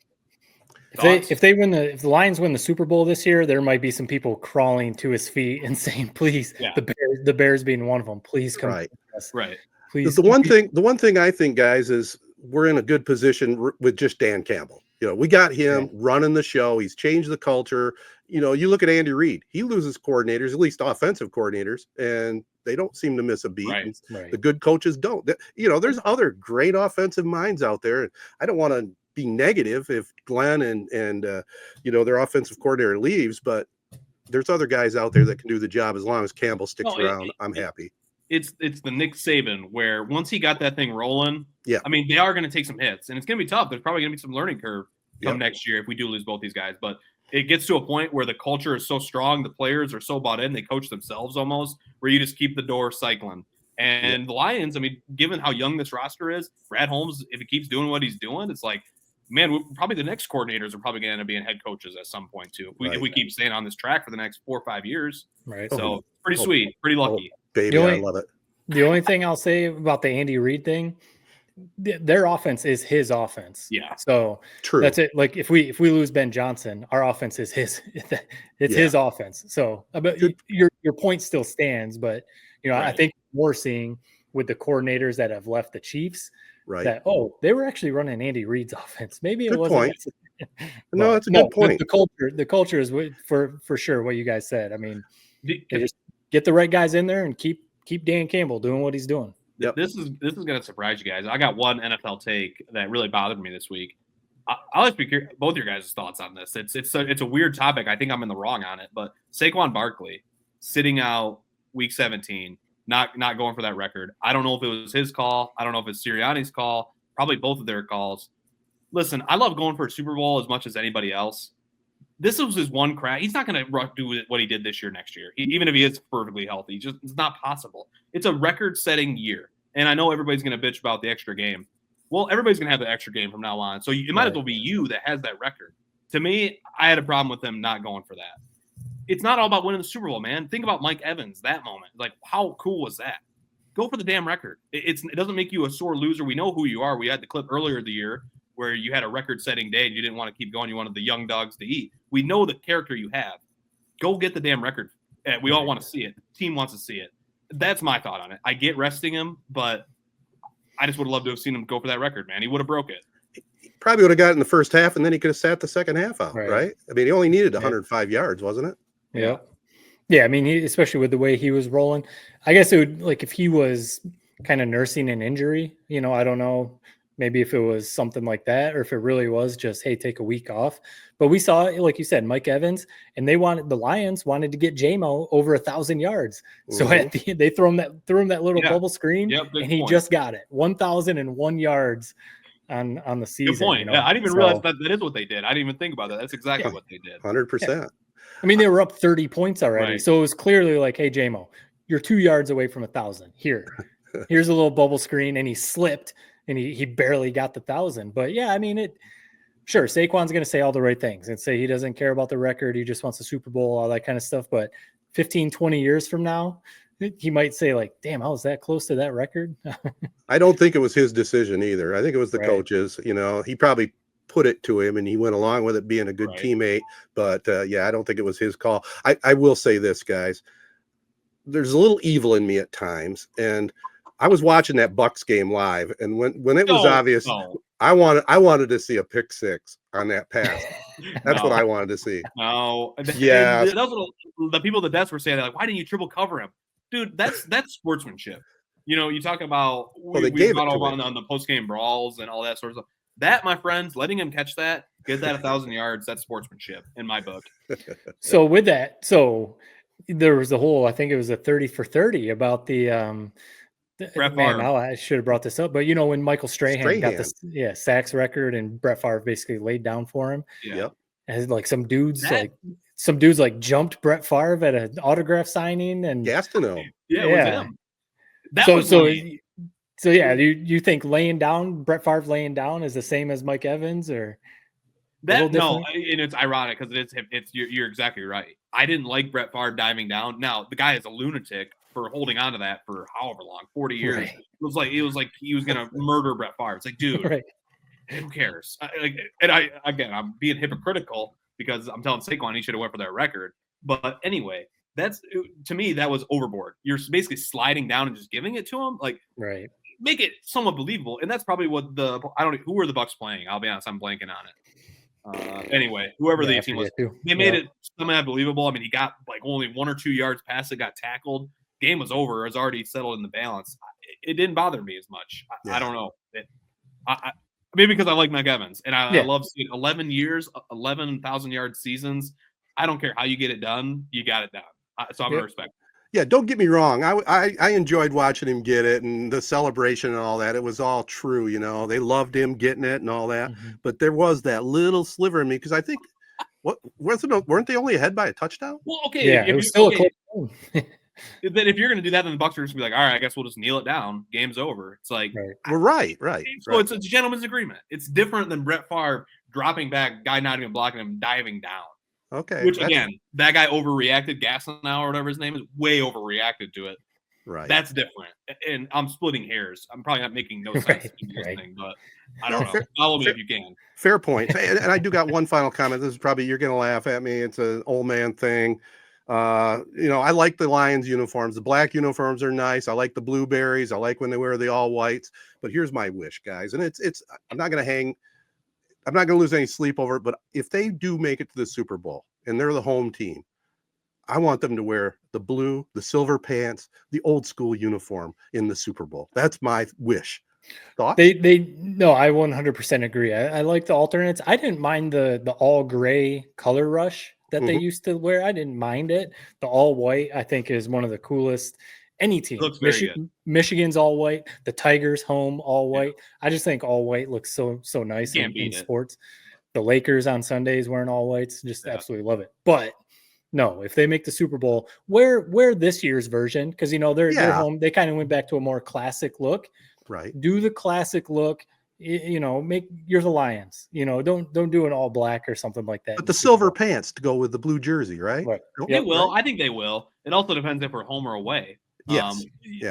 If the Lions win the Super Bowl this year, there might be some people crawling to his feet and saying, "Please, the Bears being one of them, please come." Right. Please. The one thing I think, guys, is we're in a good position with just Dan Campbell. We got him running the show. He's changed the culture. You look at Andy Reid. He loses coordinators, at least offensive coordinators, and they don't seem to miss a beat. Right. The good coaches don't. There's other great offensive minds out there. I don't want to be negative if Glenn and their offensive coordinator leaves, but there's other guys out there that can do the job. As long as Campbell sticks around, I'm happy. It's the Nick Saban, where once he got that thing rolling, I mean, they are going to take some hits, and it's going to be tough. There's probably going to be some learning curve come next year if we do lose both these guys, but it gets to a point where the culture is so strong, the players are so bought in, they coach themselves almost, where you just keep the door cycling. And the Lions, I mean, given how young this roster is, Brad Holmes, if he keeps doing what he's doing, it's like, man, probably the next coordinators are probably going to end up being head coaches at some point too. If we keep staying on this track for the next 4 or 5 years. Right. So pretty sweet, pretty lucky. Baby, I love it. The only thing I'll say about the Andy Reid thing, their offense is his offense. Yeah. So True. that's it. Like if we lose Ben Johnson, our offense is his. It's his offense. So, but your point still stands. But I think we're seeing with the coordinators that have left the Chiefs, Right. that they were actually running Andy Reid's offense. Maybe it Good wasn't. point. No, that's a good point. The culture is for sure what you guys said. I mean, they Because just get the right guys in there and keep Dan Campbell doing what he's doing. Yep. this is going to surprise you guys. I got one NFL take that really bothered me this week. I'll just be curious, both your guys' thoughts on this. It's a weird topic. I think I'm in the wrong on it, but Saquon Barkley sitting out week 17, not going for that record. I don't know if it was his call. I don't know if it's Sirianni's call. Probably both of their calls. Listen, I love going for a Super Bowl as much as anybody else. This was his one crack. He's not going to do what he did this year next year, even if he is perfectly healthy. It's not possible. It's a record-setting year. And I know everybody's going to bitch about the extra game. Well, everybody's going to have the extra game from now on. So it might as well be you that has that record. To me, I had a problem with him not going for that. It's not all about winning the Super Bowl, man. Think about Mike Evans, that moment. Like, how cool was that? Go for the damn record. It doesn't make you a sore loser. We know who you are. We had the clip earlier in the year where you had a record-setting day and you didn't want to keep going. You wanted the young dogs to eat. We know the character you have. Go get the damn record. We all want to see it. The team wants to see it. That's my thought on it. I get resting him, but I just would have loved to have seen him go for that record, man. He would have broke it. He probably would have gotten the first half, and then he could have sat the second half out, right? I mean, he only needed 105 yards, wasn't it? Yeah. Yeah, I mean, especially with the way he was rolling. I guess it would, like, if he was kind of nursing an injury, I don't know. Maybe if it was something like that, or if it really was just, hey, take a week off. But we saw, like you said, Mike Evans, and the Lions wanted to get J-Mo over 1,000 yards. So at the end, they threw him that little bubble screen, and he just got it, 1,001 yards on the season. Good point. I didn't even realize that is what they did. I didn't even think about that. That's exactly what they did. 100%. I mean, they were up 30 points already, Right. so it was clearly like, hey, J-Mo, you're 2 yards away from 1,000. Here's a little bubble screen, and he slipped. And he barely got the 1,000. But yeah, I mean, sure, Saquon's going to say all the right things and say he doesn't care about the record. He just wants a Super Bowl, all that kind of stuff. But 15, 20 years from now, he might say, like, damn, I was that close to that record. I don't think it was his decision either. I think it was the coaches. He probably put it to him and he went along with it, being a good teammate. But I don't think it was his call. I will say this, guys. There's a little evil in me at times. And I was watching that Bucs game live, and when it was obvious, I wanted to see a pick six on that pass. That's what I wanted to see. No, yeah. Those are the people at the desk were saying, like, why didn't you triple cover him, dude? That's sportsmanship. You talk about we got all on the post game brawls and all that sort of stuff. That, my friends, letting him catch that, get that 1,000 yards, that's sportsmanship in my book. So with that, there was the whole, I think it was a 30 for 30 about the Brett Favre. Now I should have brought this up, but when Michael Strahan got the sacks record and Brett Favre basically laid down for him. Yeah. And like some dudes jumped Brett Favre at an autograph signing and Gastineau. Yeah, it was him. So you think Brett Favre laying down is the same as Mike Evans, or and it's ironic because you're exactly right. I didn't like Brett Favre diving down. Now the guy is a lunatic for holding on to that for however long, 40 years. Right. It was like he was gonna murder Brett Favre. It's like, dude, who cares? I'm being hypocritical because I'm telling Saquon he should have went for that record. But anyway, to me that was overboard. You're basically sliding down and just giving it to him. Like, make it somewhat believable. And that's probably what who were the Bucs playing? I'll be honest, I'm blanking on it. Anyway, whoever the team was, they made it somehow believable. I mean, he got like only 1 or 2 yards past it, got tackled. Game was over. It was already settled in the balance. It didn't bother me as much. I don't know. Maybe because I like Mike Evans and I love seeing 11 years, 11,000 yard seasons. I don't care how you get it done. You got it done. So I'm going to respect it. Yeah, don't get me wrong. I enjoyed watching him get it and the celebration and all that. It was all true, They loved him getting it and all that. Mm-hmm. But there was that little sliver in me because I think weren't they only ahead by a touchdown? Well, okay, it was still a close game. Then if you're going to do that, then the Bucs are just be like, all right, I guess we'll just kneel it down. Game's over. It's like, we're right. So it's a gentleman's agreement. It's different than Brett Favre dropping back, guy not even blocking him, diving down. Okay. Which again, that guy overreacted. Gastineau or whatever his name is, way overreacted to it. Right. That's different. And I'm splitting hairs. I'm probably not making no sense to you listening, but I don't know. Follow me if you can. Fair point. And I do got one final comment. This is probably, you're going to laugh at me. It's an old man thing. I like the Lions uniforms. The black uniforms are nice. I like the blueberries. I like when they wear the all whites. But here's my wish, guys. And I'm not going to lose any sleep over it. But if they do make it to the Super Bowl and they're the home team, I want them to wear the blue, the silver pants, the old school uniform in the Super Bowl. That's my wish. Thoughts? No, I 100% agree. I like the alternates. I didn't mind the all gray color rush that they used to wear. I didn't mind it. The all white, I think, is one of the coolest. Any team. Looks very good. Michigan's all white. The Tigers home all white. I just think all white looks so nice in sports. The Lakers on Sundays wearing all whites, just absolutely love it. But no, if they make the Super Bowl, wear this year's version, because they're home. They kind of went back to a more classic look. Right. Do the classic look. You're the Lions. Don't do an all black or something like that. But the silver pants to go with the blue jersey, right? They will. I think they will. It also depends if we're home or away. Yes.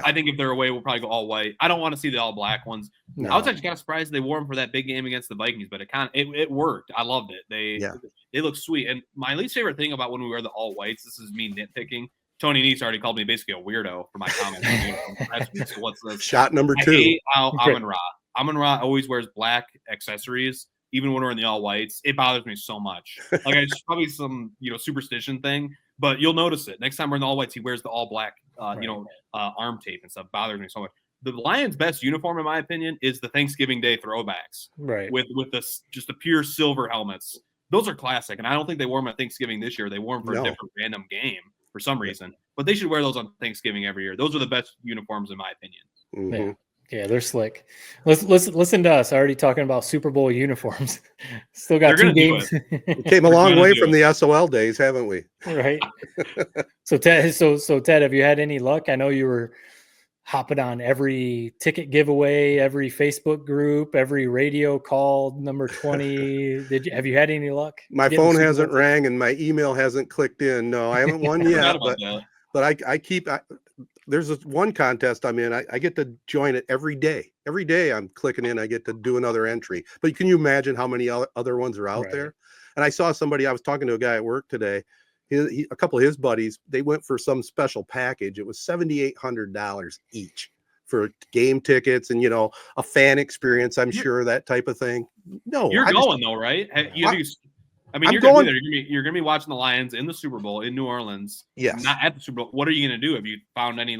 I think if they're away, we'll probably go all white. I don't want to see the all black ones. No. I was actually kind of surprised they wore them for that big game against the Vikings, but it worked. I loved it. They look sweet. And my least favorite thing about when we wear the all whites, this is me nitpicking. Tony Neese already called me basically a weirdo for my comments. So what's this? Shot number 2. I hate how Amon-Ra always wears black accessories, even when we're in the all whites. It bothers me so much. Like it's probably some superstition thing, but you'll notice it next time we're in the all whites. He wears the all black, arm tape and stuff. Bothers me so much. The Lions' best uniform, in my opinion, is the Thanksgiving Day throwbacks, right? With just the pure silver helmets. Those are classic, and I don't think they wore them at Thanksgiving this year. They wore them for a different random game for some reason, but they should wear those on Thanksgiving every year. Those are the best uniforms, in my opinion. Mm-hmm. Yeah, they're slick. Listen to us already talking about Super Bowl uniforms. Still got 2 games. We came a long way from the SOL days, haven't we? Right. So Ted, have you had any luck? I know you were hopping on every ticket giveaway, every Facebook group, every radio call, number 20. Have you had any luck? My phone hasn't rang and my email hasn't clicked in. No, I haven't won yet, but I keep. There's one contest I'm in. I get to join it every day. Every day I'm clicking in. I get to do another entry. But can you imagine how many other ones are out there? And I saw somebody. I was talking to a guy at work today. A couple of his buddies, they went for some special package. It was $7,800 each for game tickets and a fan experience. I'm sure that type of thing. No, you're going though, right? You're going to be there. You're going to be watching the Lions in the Super Bowl in New Orleans. Yes. Not at the Super Bowl. What are you going to do? Have you found any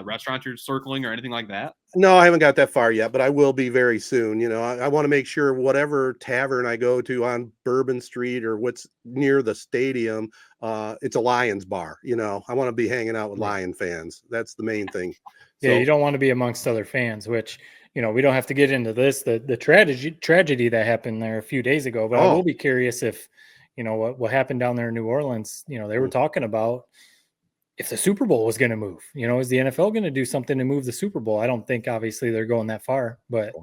restaurants you're circling or anything like that? No, I haven't got that far yet, but I will be very soon. I want to make sure whatever tavern I go to on Bourbon Street or what's near the stadium, it's a Lions bar. I want to be hanging out with Lion fans. That's the main thing. Yeah, you don't want to be amongst other fans, which we don't have to get into this, the tragedy that happened there a few days ago, but I will be curious if, what happened down there in New Orleans. They were talking about if the Super Bowl was going to move, is the NFL going to do something to move the Super Bowl? I don't think obviously they're going that far, but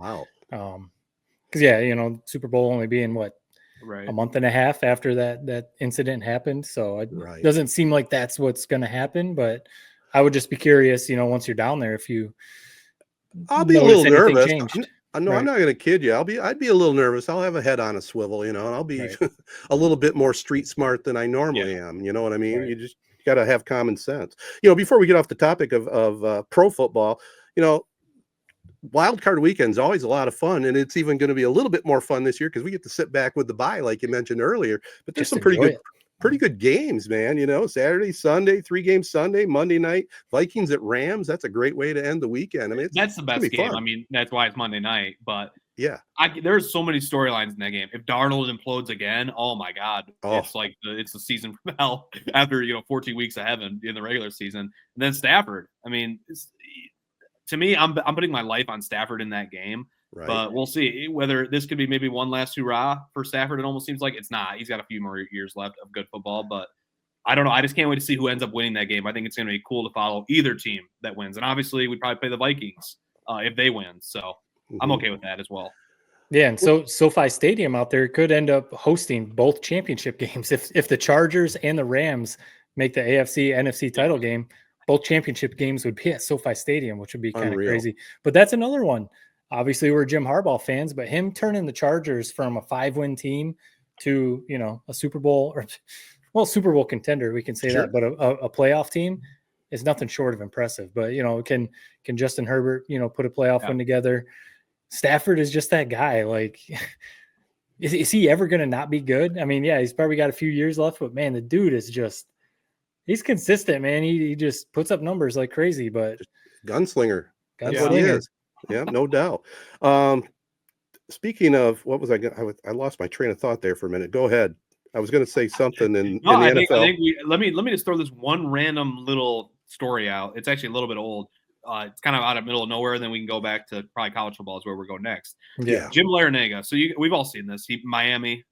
because Super Bowl only being a month and a half after that incident happened. So it doesn't seem like that's what's going to happen, but I would just be curious, once you're down there, if I'll be a little nervous. I'm not going to kid you. I'd be a little nervous. I'll have a head on a swivel, and I'll be a little bit more street smart than I normally am. You know what I mean? You just got to have common sense. Before we get off the topic of pro football, wild card weekend's always a lot of fun, and it's even going to be a little bit more fun this year because we get to sit back with the bye, like you mentioned earlier. But there's some pretty good games, man. Saturday, Sunday, 3 games Sunday, Monday night, Vikings at Rams. That's a great way to end the weekend. That's the best game. Fun. That's why it's Monday night. But there's so many storylines in that game. If Darnold implodes again, oh my God, it's like it's the season from hell after 14 weeks of heaven in the regular season. And then Stafford. To me, I'm putting my life on Stafford in that game. Right. But we'll see whether this could be maybe one last hurrah for Stafford. It almost seems like it's not. He's got a few more years left of good football, but I don't know. I just can't wait to see who ends up winning that game. I think it's going to be cool to follow either team that wins. And obviously, we'd probably play the Vikings if they win. So I'm okay with that as well. Yeah, and so SoFi Stadium out there could end up hosting both championship games. If the Chargers and the Rams make the AFC NFC title game, both championship games would be at SoFi Stadium, which would be kind of Unreal. crazy. But that's another one. Obviously, we're Jim Harbaugh fans, but him turning the Chargers from a 5-win team to, a Super Bowl Super Bowl contender, we can say Sure. that, but a playoff team is nothing short of impressive. But, can Justin Herbert, put a playoff win together? Stafford is just that guy. Like, is he ever going to not be good? I mean, yeah, he's probably got a few years left, but man, the dude is just, he's consistent, man. He just puts up numbers like crazy, but Gunslinger. That's what he is. Yeah, no doubt. Speaking of, what was I lost my train of thought there for a minute. Go ahead. I was going to say something in the NFL. I think let me just throw this one random little story out. It's actually a little bit old. It's kind of out of middle of nowhere. Then we can go back to probably college football is where we're going next. Yeah. Jim Larrañaga. So we've all seen this. Miami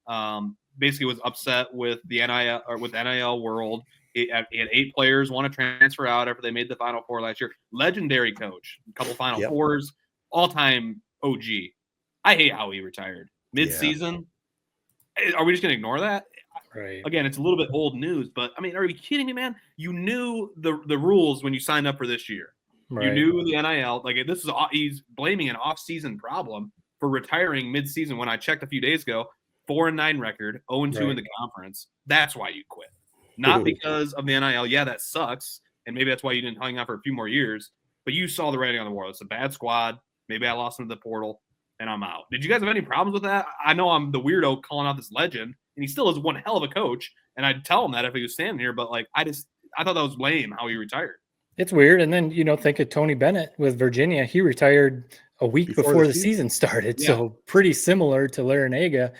basically was upset with the NIL or with NIL world. He had 8 players want to transfer out after they made the Final Four last year. Legendary coach, a couple Final Fours, all-time OG. I hate how he retired mid-season. Yeah. Are we just going to ignore that? Right. Again, it's a little bit old news, but I mean, are you kidding me, man? You knew the rules when you signed up for this year. Right. You knew the NIL. Like, this is he's blaming an off-season problem for retiring mid-season. When I checked a few days ago, 4-9 record, 0-2 in the conference. That's why you quit. Not because of the NIL. Yeah, that sucks. And maybe that's why you didn't hang out for a few more years. But you saw the writing on the wall. It's a bad squad. Maybe I lost him to the portal, and I'm out. Did you guys have any problems with that? I know I'm the weirdo calling out this legend, and he still is one hell of a coach. And I'd tell him that if he was standing here. But, like, I thought that was lame how he retired. It's weird. And then, think of Tony Bennett with Virginia. He retired a week before the season started. Yeah. So pretty similar to Larrañaga.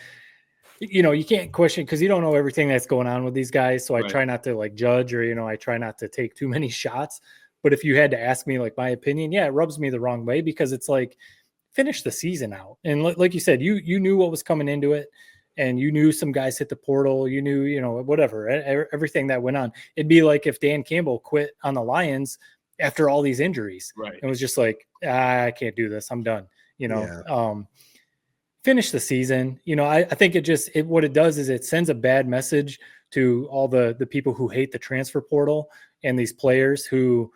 You can't question because you don't know everything that's going on with these guys. So I try not to judge or, I try not to take too many shots. But if you had to ask me my opinion, yeah, it rubs me the wrong way because it's like finish the season out. And like you said, you knew what was coming into it and you knew some guys hit the portal. You knew, whatever, everything that went on. It'd be like if Dan Campbell quit on the Lions after all these injuries. Right. It was just like, I can't do this. I'm done. Finish the season. I think what it does is it sends a bad message to all the people who hate the transfer portal and these players who,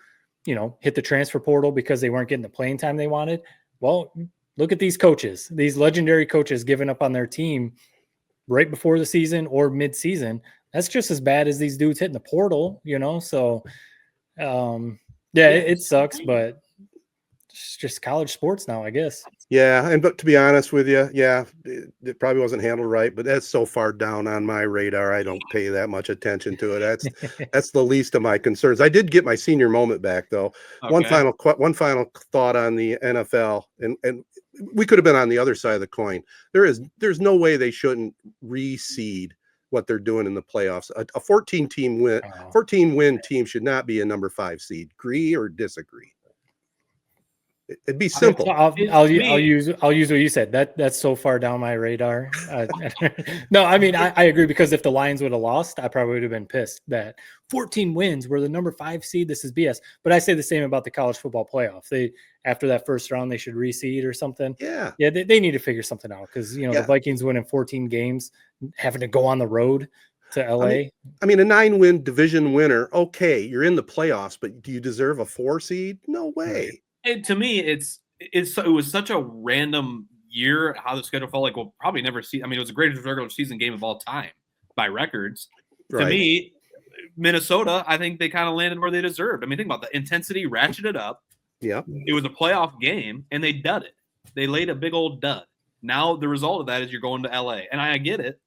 hit the transfer portal because they weren't getting the playing time they wanted. Well, look at these coaches, these legendary coaches giving up on their team right before the season or mid-season. That's just as bad as these dudes hitting the portal, So, it sucks, but it's just college sports now, I guess. Yeah, but to be honest with you, it probably wasn't handled right, but that's so far down on my radar. I don't pay that much attention to it. That's the least of my concerns. I did get my senior moment back though. Okay. One final thought on the NFL, and we could have been on the other side of the coin. There's no way they shouldn't reseed what they're doing in the playoffs. A 14 win team should not be a number 5 seed. Agree or disagree? It'd be simple. I'll use what you said. That's so far down my radar. No, I mean I agree because if the Lions would have lost, I probably would have been pissed that 14 wins. We're the number 5 seed. This is BS. But I say the same about the college football playoff. After that first round, they should reseed or something. Yeah. They need to figure something out because the Vikings winning 14 games, having to go on the road to LA. I mean, a 9-win division winner. Okay, you're in the playoffs, but do you deserve a 4 seed? No way. Right. To me, it was such a random year how the schedule felt like we'll probably never see. I mean, it was the greatest regular season game of all time by records. Right. To me, Minnesota, I think they kind of landed where they deserved. I mean, think about the intensity, ratcheted up. Yeah, it was a playoff game, and they dud it. They laid a big old dud. Now the result of that is you're going to LA, and I get it.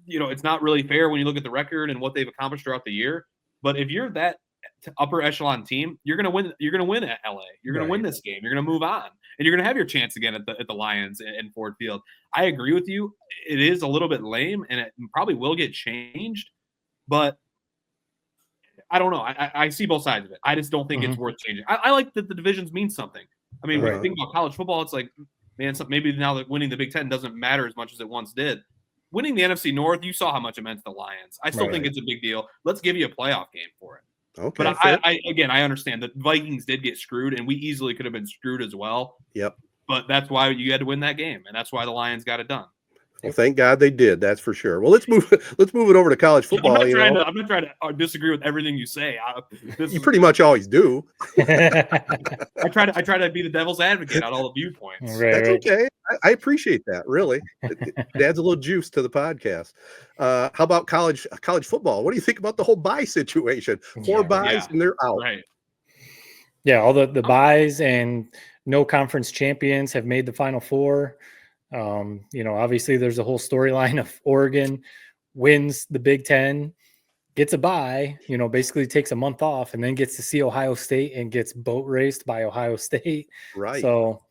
It's not really fair when you look at the record and what they've accomplished throughout the year. But if you're that upper echelon team, you're going to win. You're going to win at LA. You're going to win this game. You're going to move on, and you're going to have your chance again at the Lions and Ford Field. I agree with you. It is a little bit lame, and it probably will get changed. But I don't know. I see both sides of it. I just don't think it's worth changing. I like that the divisions mean something. I mean, when you think about college football, it's like, man, maybe now that winning the Big Ten doesn't matter as much as it once did. Winning the NFC North, you saw how much it meant to the Lions. I still think it's a big deal. Let's give you a playoff game for it. Okay, but I understand that Vikings did get screwed, and we easily could have been screwed as well. Yep. But that's why you had to win that game, and that's why the Lions got it done. Well, thank God they did. That's for sure. Well, let's move it over to college football. I'm not trying to disagree with everything you say. You pretty much always do. I try to be the devil's advocate on all the viewpoints. That's okay. I appreciate that. Really, it adds a little juice to the podcast. How about college football? What do you think about the whole bye situation? 4 byes and they're out. Right. Yeah, all the byes and no conference champions have made the Final Four. Obviously there's a whole storyline of Oregon wins the Big Ten, gets a bye, basically takes a month off and then gets to see Ohio State and gets boat raced by Ohio State. Right. So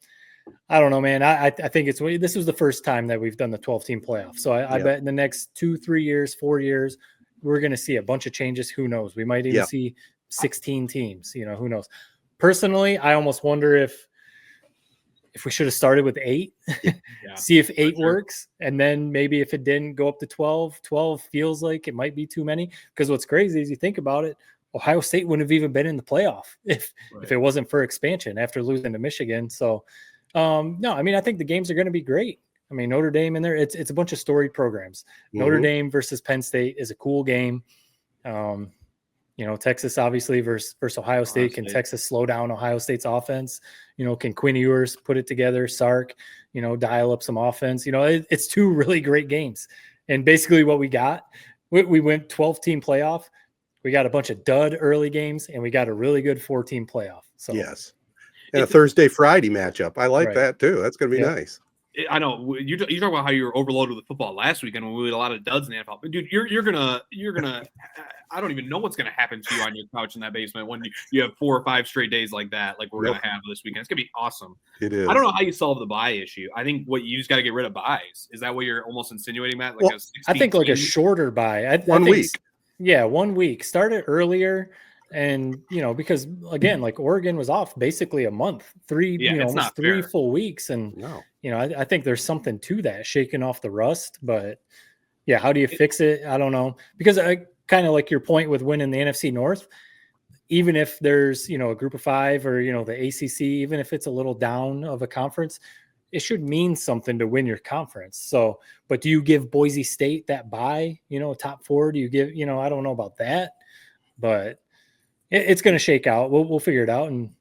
I don't know, man. I think this was the first time that we've done the 12-team playoff. So I bet in the next 2, 3 years, 4 years, we're going to see a bunch of changes. Who knows? We might even see 16 teams, who knows? Personally, I almost wonder if we should have started with 8, see if 8 works. And then maybe if it didn't, go up to 12. 12 feels like it might be too many. Because what's crazy is you think about it, Ohio State wouldn't have even been in the playoff if it wasn't for expansion after losing to Michigan. So, no, I mean, I think the games are going to be great. I mean, Notre Dame in there, it's a bunch of storied programs. Notre Dame versus Penn State is a cool game. Texas obviously versus Ohio State. Can Texas slow down Ohio State's offense? Can Quinn Ewers put it together? Sark, dial up some offense. It's 2 really great games. And basically what we got, we went 12-team playoff. We got a bunch of dud early games, and we got a really good 4-team playoff. So yes, and a Thursday Friday matchup. I like that too. That's going to be nice. I know you talk about how you were overloaded with football last weekend when we had a lot of duds in the NFL. Dude, you're gonna. I don't even know what's gonna happen to you on your couch in that basement when you have 4 or 5 straight days like that, like we're gonna have this weekend. It's gonna be awesome. It is. I don't know how you solve the bye issue. I think you just got to get rid of byes. Is that what you're almost insinuating, Matt? Like I think like a shorter bye. 1 week. Yeah, 1 week. Start it earlier. And, because again, like Oregon was off basically a month, 3 almost 3 full weeks. And, I think there's something to that, shaking off the rust. But yeah, how do you fix it? I don't know. Because I kind of like your point with winning the NFC North, even if there's, a group of 5 or, the ACC, even if it's a little down of a conference, it should mean something to win your conference. So, but do you give Boise State that bye, top 4? Do you give, I don't know about that, but it's going to shake out. We'll figure it out. And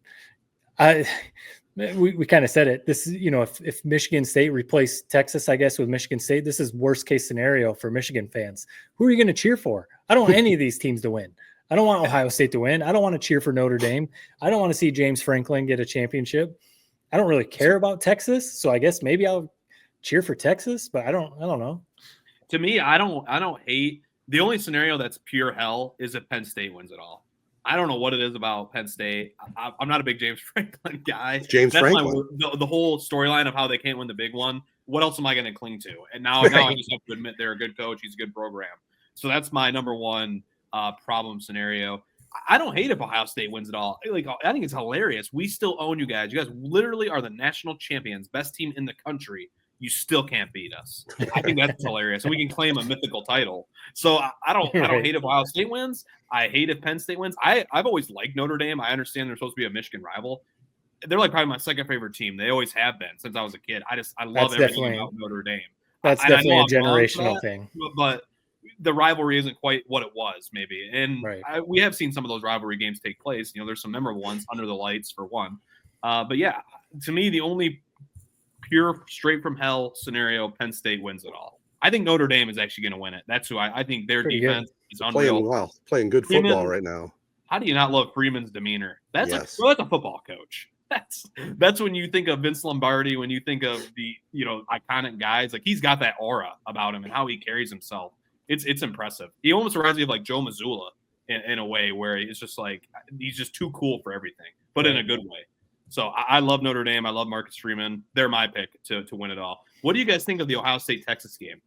we kind of said it. This is, if Michigan State replaced Texas, I guess, with Michigan State, this is worst case scenario for Michigan fans. Who are you going to cheer for? I don't want any of these teams to win. I don't want Ohio State to win. I don't want to cheer for Notre Dame. I don't want to see James Franklin get a championship. I don't really care about Texas. So I guess maybe I'll cheer for Texas, but I don't know. To me, I don't hate. The only scenario that's pure hell is if Penn State wins it all. I don't know what it is about Penn State. I'm not a big James Franklin guy. Franklin. The whole storyline of how they can't win the big one. What else am I going to cling to? And now I just have to admit they're a good coach. He's a good program. So that's my number one problem scenario. I don't hate if Ohio State wins it all. Like, I think it's hilarious. We still own you guys. You guys literally are the national champions, best team in the country. You still can't beat us. I think that's hilarious. And we can claim a mythical title. So I don't hate if Ohio State wins. I hate if Penn State wins. I've always liked Notre Dame. I understand they're supposed to be a Michigan rival. They're like probably my second favorite team. They always have been since I was a kid. I love everything about Notre Dame. That's definitely a generational thing. But the rivalry isn't quite what it was, maybe. And we have seen some of those rivalry games take place. There's some memorable ones, Under the Lights for one. But yeah, to me, the only pure straight from hell scenario, Penn State wins it all. I think Notre Dame is actually going to win it. That's who I think their defense is unreal. Playing good football right now. How do you not love Freeman's demeanor? That's a football coach. That's when you think of Vince Lombardi, when you think of the iconic guys. Like, he's got that aura about him and how he carries himself. It's impressive. He almost reminds me of like Joe Mazzulla in a way where it's just like he's just too cool for everything, but in a good way. So I love Notre Dame. I love Marcus Freeman. They're my pick to win it all. What do you guys think of the Ohio State-Texas game?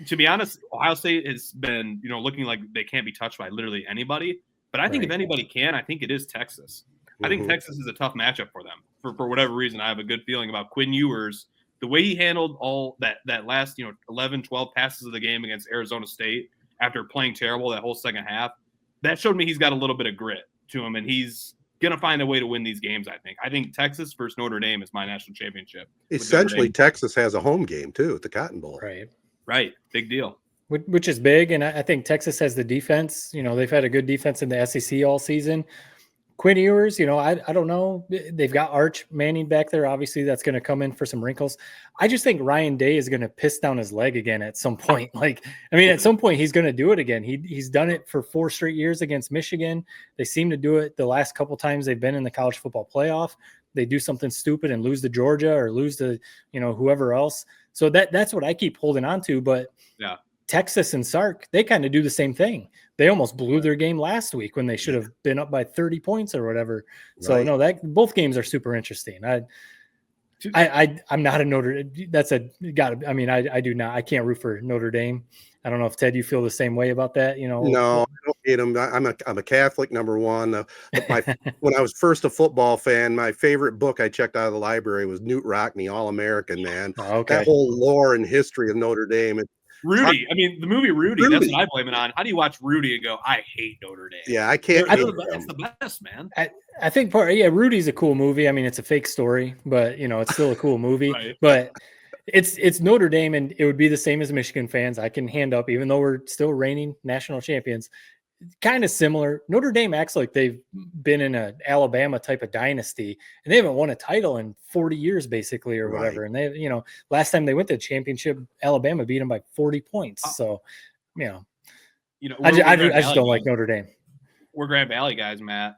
To be honest, Ohio State has been, looking like they can't be touched by literally anybody. But I think if anybody can, I think it is Texas. I think Texas is a tough matchup for them. For whatever reason, I have a good feeling about Quinn Ewers. The way he handled all that last 11, 12 passes of the game against Arizona State after playing terrible that whole second half, that showed me he's got a little bit of grit to him, and he's going to find a way to win these games, I think Texas versus Notre Dame is my national championship. Essentially, Texas has a home game, too, at the Cotton Bowl. Right. Big deal. Which is big, and I think Texas has the defense. They've had a good defense in the SEC all season. Quinn Ewers, I don't know. They've got Arch Manning back there. Obviously, that's going to come in for some wrinkles. I just think Ryan Day is going to piss down his leg again at some point. At some point, he's going to do it again. He's done it for 4 straight years against Michigan. They seem to do it the last couple times they've been in the college football playoff. They do something stupid and lose to Georgia or lose to, whoever else. So that's what I keep holding on to. But yeah. Texas and Sark, they kind of do the same thing. They almost blew their game last week when they should have been up by 30 points or whatever. So no, both games are super interesting. I'm not a Notre. I do not. I can't root for Notre Dame. I don't know if Ted, you feel the same way about that. No, I don't hate them. I'm a Catholic, number one. When I was first a football fan, my favorite book I checked out of the library was Newt Rockne, All American, man. Okay. That whole lore and history of Notre Dame. Rudy. The movie Rudy, that's what I blame it on. How do you watch Rudy and go, I hate Notre Dame? Yeah, I can't. It's the best, man. I think Rudy's a cool movie. It's a fake story, but it's still a cool movie. Right. But it's Notre Dame, and it would be the same as Michigan fans. I can hand up, even though we're still reigning national champions. Kind of similar. Notre Dame acts like they've been in an Alabama type of dynasty, and they haven't won a title in 40 years, basically, or whatever. And they, last time they went to the championship, Alabama beat them by 40 points. So, I just don't like Notre Dame. We're Grand Valley guys, Matt.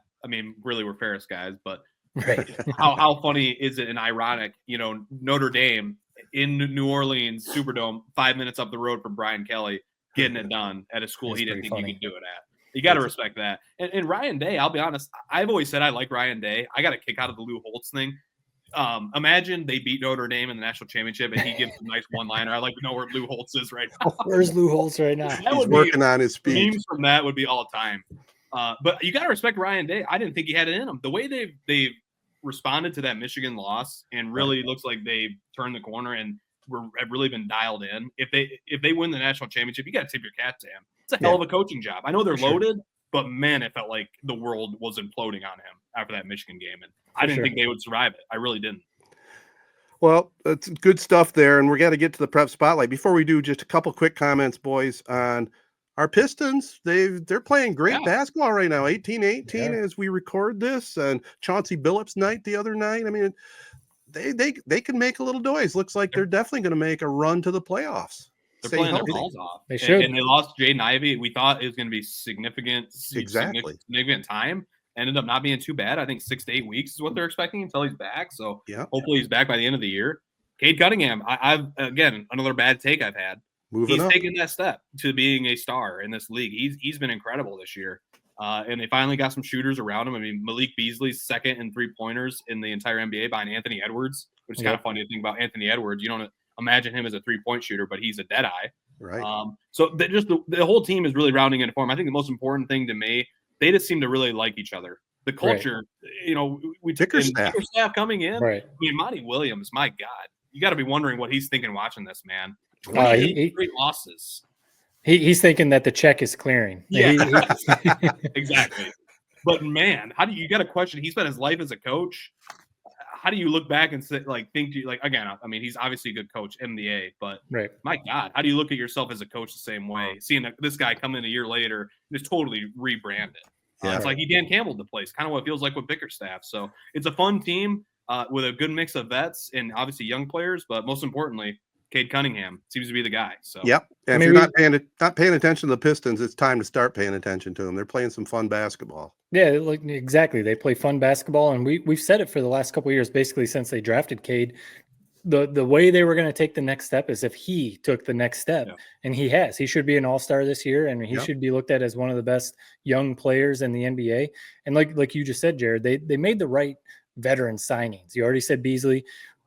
Really, we're Ferris guys, but right. how funny is it and ironic? Notre Dame in New Orleans Superdome, 5 minutes up the road from Brian Kelly, getting it done at a school That's he didn't think funny. he could do it at. You got to respect that. And Ryan Day, I'll be honest, I've always said I like Ryan Day. I got a kick out of the Lou Holtz thing. Imagine they beat Notre Dame in the national championship and he gives a nice one-liner. I like to know where Lou Holtz is right now. Where's Lou Holtz right now? He's working on his speech. Memes from that would be all time. But you got to respect Ryan Day. I didn't think he had it in him. The way they've responded to that Michigan loss and really looks like they've turned the corner and have really been dialed in. If they win the national championship, you got to tip your cap to him. It's a hell of a coaching job. I know they're loaded, but man, it felt like the world was imploding on him after that Michigan game. And I didn't think they would survive it. I really didn't. Well, that's good stuff there. And we got to get to the prep spotlight. Before we do, just a couple quick comments, boys, on our Pistons. They're playing great basketball right now. 18-18 as we record this, and Chauncey Billups night the other night. They can make a little noise. Looks like they're definitely going to make a run to the playoffs. They're playing their balls off. They should. And they lost Jaden Ivey. We thought it was going to be significant time. Ended up not being too bad. I think 6 to 8 weeks is what they're expecting until he's back. So hopefully he's back by the end of the year. Cade Cunningham, I've again, another bad take I've had. He's taken that step to being a star in this league. He's been incredible this year. And they finally got some shooters around him. Malik Beasley's second in 3-pointers in the entire NBA behind Anthony Edwards, which is kind of funny to think about Anthony Edwards. You don't imagine him as a 3-point shooter, but he's a dead eye. Right. So the whole team is really rounding into form. I think the most important thing to me, they just seem to really like each other. The culture, we took Bickerstaff coming in. Right. Monty Williams, my God, you got to be wondering what he's thinking watching this, man. 28 straight losses. He's thinking that the check is clearing. Yeah, exactly. But man, how do you got to question? He spent his life as a coach. How do you look back and say, again? He's obviously a good coach, MBA, but my God, how do you look at yourself as a coach the same way? Seeing this guy come in a year later, just totally rebranded. It's like he Dan Campbelled the place, kind of what it feels like with Bickerstaff. So it's a fun team with a good mix of vets and obviously young players, but most importantly, Cade Cunningham seems to be the guy. So And if you're not paying attention to the Pistons, it's time to start paying attention to them. They're playing some fun basketball. Yeah, exactly. They play fun basketball, and we've said it for the last couple of years, basically since they drafted Cade. The way they were going to take the next step is if he took the next step, and he has. He should be an all-star this year, and he should be looked at as one of the best young players in the NBA. And like you just said, Jared, they made the right veteran signings. You already said Beasley.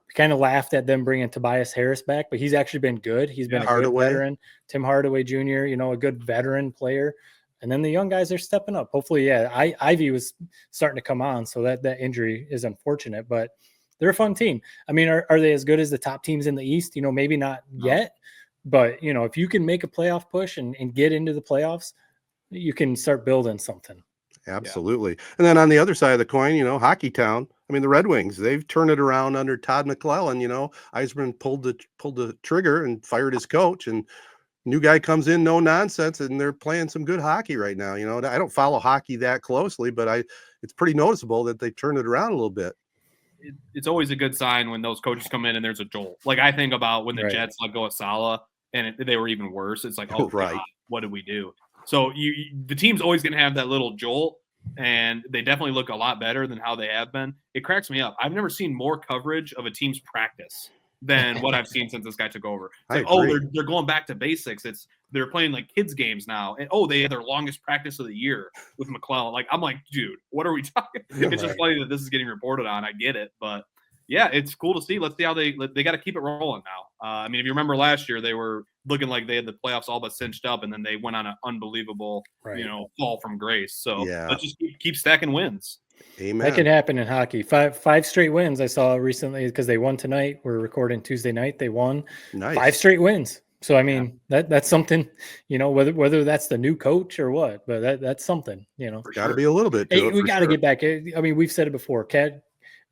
We kind of laughed at them bringing Tobias Harris back, but he's actually been good. He's been a good veteran. Tim Hardaway Jr., a good veteran player. And then the young guys are stepping up. Hopefully, Ivy was starting to come on, so that injury is unfortunate, but they're a fun team. Are they as good as the top teams in the East? Maybe not yet, but, if you can make a playoff push and get into the playoffs, you can start building something. Absolutely. And then on the other side of the coin, Hockey Town. I mean, the Red Wings, they've turned it around under Todd McClellan. Eisman pulled the trigger and fired his coach, and new guy comes in, no nonsense, and they're playing some good hockey right now. I don't follow hockey that closely, but it's pretty noticeable that they turned it around a little bit. It's always a good sign when those coaches come in and there's a jolt. Like I think about when the Jets let go of Salah and they were even worse. It's like, oh, right. God, what did we do? So the team's always going to have that little jolt, and they definitely look a lot better than how they have been. It cracks me up. I've never seen more coverage of a team's practice than what I've seen since this guy took over. It's like, they're going back to basics. They're playing like kids games now, and they had their longest practice of the year with McClellan. Like I'm like, dude, what are we talking? It's just funny that this is getting reported on. I get it, but yeah, it's cool to see. Let's see how they got to keep it rolling now. I mean, if you remember last year, they were looking like they had the playoffs all but cinched up, and then they went on an unbelievable, fall from grace. So let's just keep stacking wins. Amen. That can happen in hockey. Five straight wins I saw recently because they won tonight. We're recording Tuesday night. They won 5 straight wins. So I mean that's something, whether that's the new coach or what, but that's something, Got to be a little bit. We got to get back. I mean, we've said it before.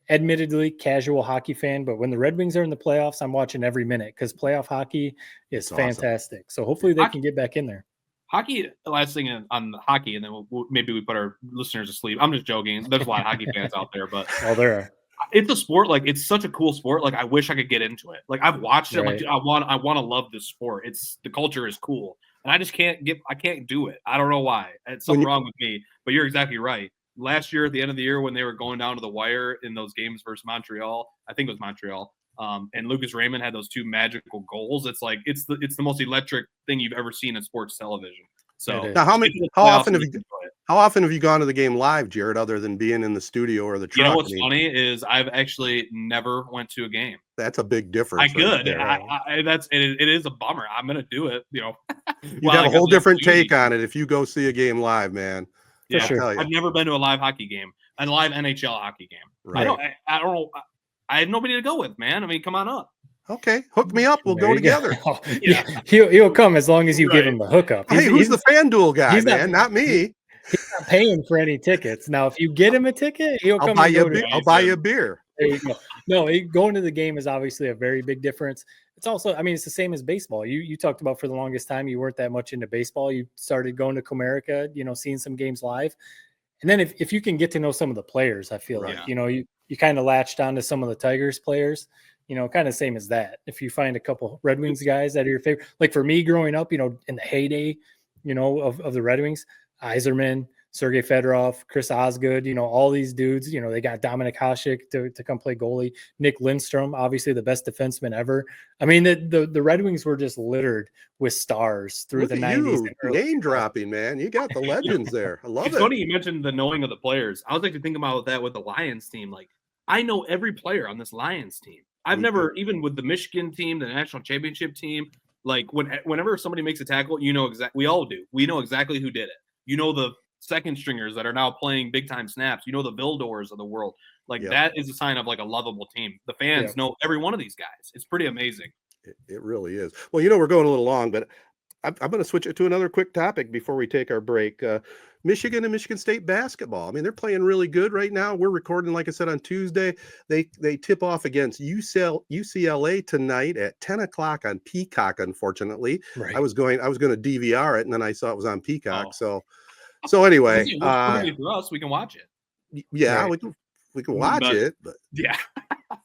Admittedly, casual hockey fan, but when the Red Wings are in the playoffs, I'm watching every minute because playoff hockey is fantastic. Awesome. So hopefully they can get back in there. Hockey, last thing on hockey, and then maybe we put our listeners to sleep. I'm just joking. There's a lot of hockey fans out there, but there are. It's a sport. Like it's such a cool sport. Like I wish I could get into it. Like I've watched it. Like I want to love this sport. The culture is cool, and I just can't do it. I don't know why. It's something wrong with me. But you're exactly right. Last year, at the end of the year, when they were going down to the wire in those games versus Montreal, I think it was Montreal, and Lucas Raymond had those 2 magical goals. It's like it's the most electric thing you've ever seen in sports television. So now, how often have you gone to the game live, Jared, other than being in the studio or the truck? What's funny is I've actually never went to a game. That's a big difference. It is a bummer. I'm gonna do it. You have a whole different take on it if you go see a game live, man. Yeah, sure. I've never been to a live hockey game, a live NHL hockey game. Right. I don't know. I had nobody to go with, man. I mean, come on up. Okay, hook me up. We'll go together. He'll come as long as you give him the hookup. Who's the FanDuel guy, man? Not me. He's not paying for any tickets. Now, if you get him a ticket, he'll come. I'll buy you a beer. There you go. No, going to the game is obviously a very big difference. It's also, I mean, it's the same as baseball. You talked about for the longest time you weren't that much into baseball. You started going to Comerica, seeing some games live. And then if you can get to know some of the players, I feel like, you kind of latched onto some of the Tigers players, kind of same as that. If you find a couple Red Wings guys that are your favorite, like for me growing up, in the heyday, of the Red Wings, Yzerman, Sergei Fedorov, Chris Osgood, all these dudes, they got Dominik Hasek to come play goalie. Nick Lindstrom, obviously the best defenseman ever. I mean, the Red Wings were just littered with stars through the 90s. Name dropping, man. You got the legends there. I love it. It's funny you mentioned the knowing of the players. I was like to think about that with the Lions team. Like, I know every player on this Lions team. I've never, even with the Michigan team, the national championship team, like whenever somebody makes a tackle, we all do. We know exactly who did it. The second stringers that are now playing big time snaps, the Vildors of the world. Like that is a sign of like a lovable team. The fans know every one of these guys. It's pretty amazing. It really is. Well, we're going a little long, but I'm going to switch it to another quick topic before we take our break. Michigan and Michigan State basketball. I mean, they're playing really good right now. We're recording, like I said, on Tuesday. They tip off against UCLA tonight at 10 o'clock on Peacock, unfortunately. Right. I was going to DVR it, and then I saw it was on Peacock. Oh. So anyway, for us, we can watch it. Yeah, right. we can watch it, but yeah.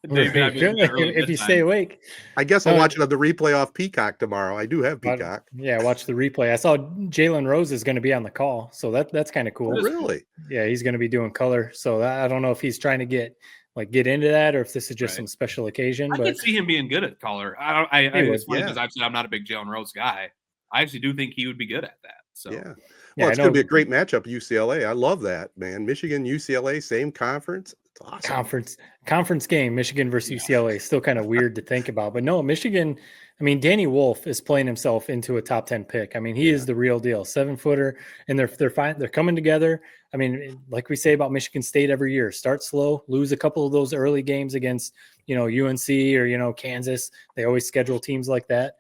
If you stay awake, I guess I'll watch it on the replay off Peacock tomorrow. I do have Peacock. Watch the replay. I saw Jalen Rose is going to be on the call, so that's kind of cool. Oh, really? Yeah, he's going to be doing color. So I don't know if he's trying to get into that or if this is just some special occasion. I can see him being good at color. It's funny because I've said I'm not a big Jalen Rose guy. I actually do think he would be good at that. So yeah. Well, it's going to be a great matchup, UCLA. I love that, man. Michigan, UCLA, same conference. It's awesome. Conference game, Michigan versus UCLA. Still kind of weird to think about. But no, Michigan, I mean, Danny Wolf is playing himself into a top 10 pick. I mean, he is the real deal. 7-footer, and they're fine. They're coming together. I mean, like we say about Michigan State every year, start slow, lose a couple of those early games against, UNC or, Kansas. They always schedule teams like that.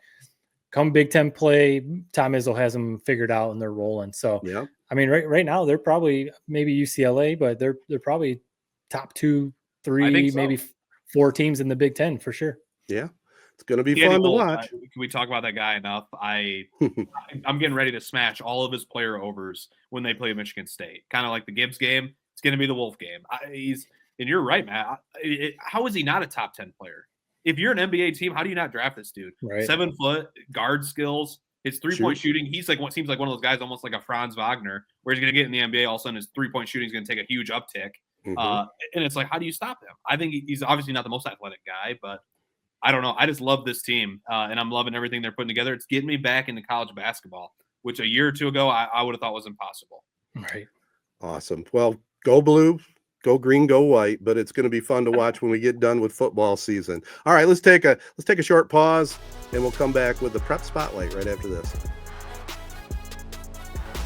Come Big Ten play, Tom Izzo has them figured out and they're rolling. So I mean, right now they're probably maybe UCLA, but they're probably top 2, 3, so. maybe 4 teams in the Big Ten for sure. Yeah, it's going to be Danny fun to Wolf, watch. can we talk about that guy enough? I'm getting ready to smash all of his player overs when they play Michigan State. Kind of like the Gibbs game. It's going to be the Wolf game. And you're right, Matt. How is he not a top 10 player? If you're an NBA team, how do you not draft this dude? Right. 7 foot, guard skills, his 3-point shooting. He's like what seems like one of those guys, almost like a Franz Wagner, where he's going to get in the NBA. All of a sudden, his 3-point shooting is going to take a huge uptick. And it's like, how do you stop him? I think he's obviously not the most athletic guy, but I don't know. I just love this team, and I'm loving everything they're putting together. It's getting me back into college basketball, which a year or two ago I would have thought was impossible. Right. Awesome. Well, go blue. Go green, go white, but it's going to be fun to watch when we get done with football season. All right, let's take a short pause, and we'll come back with the prep spotlight right after this.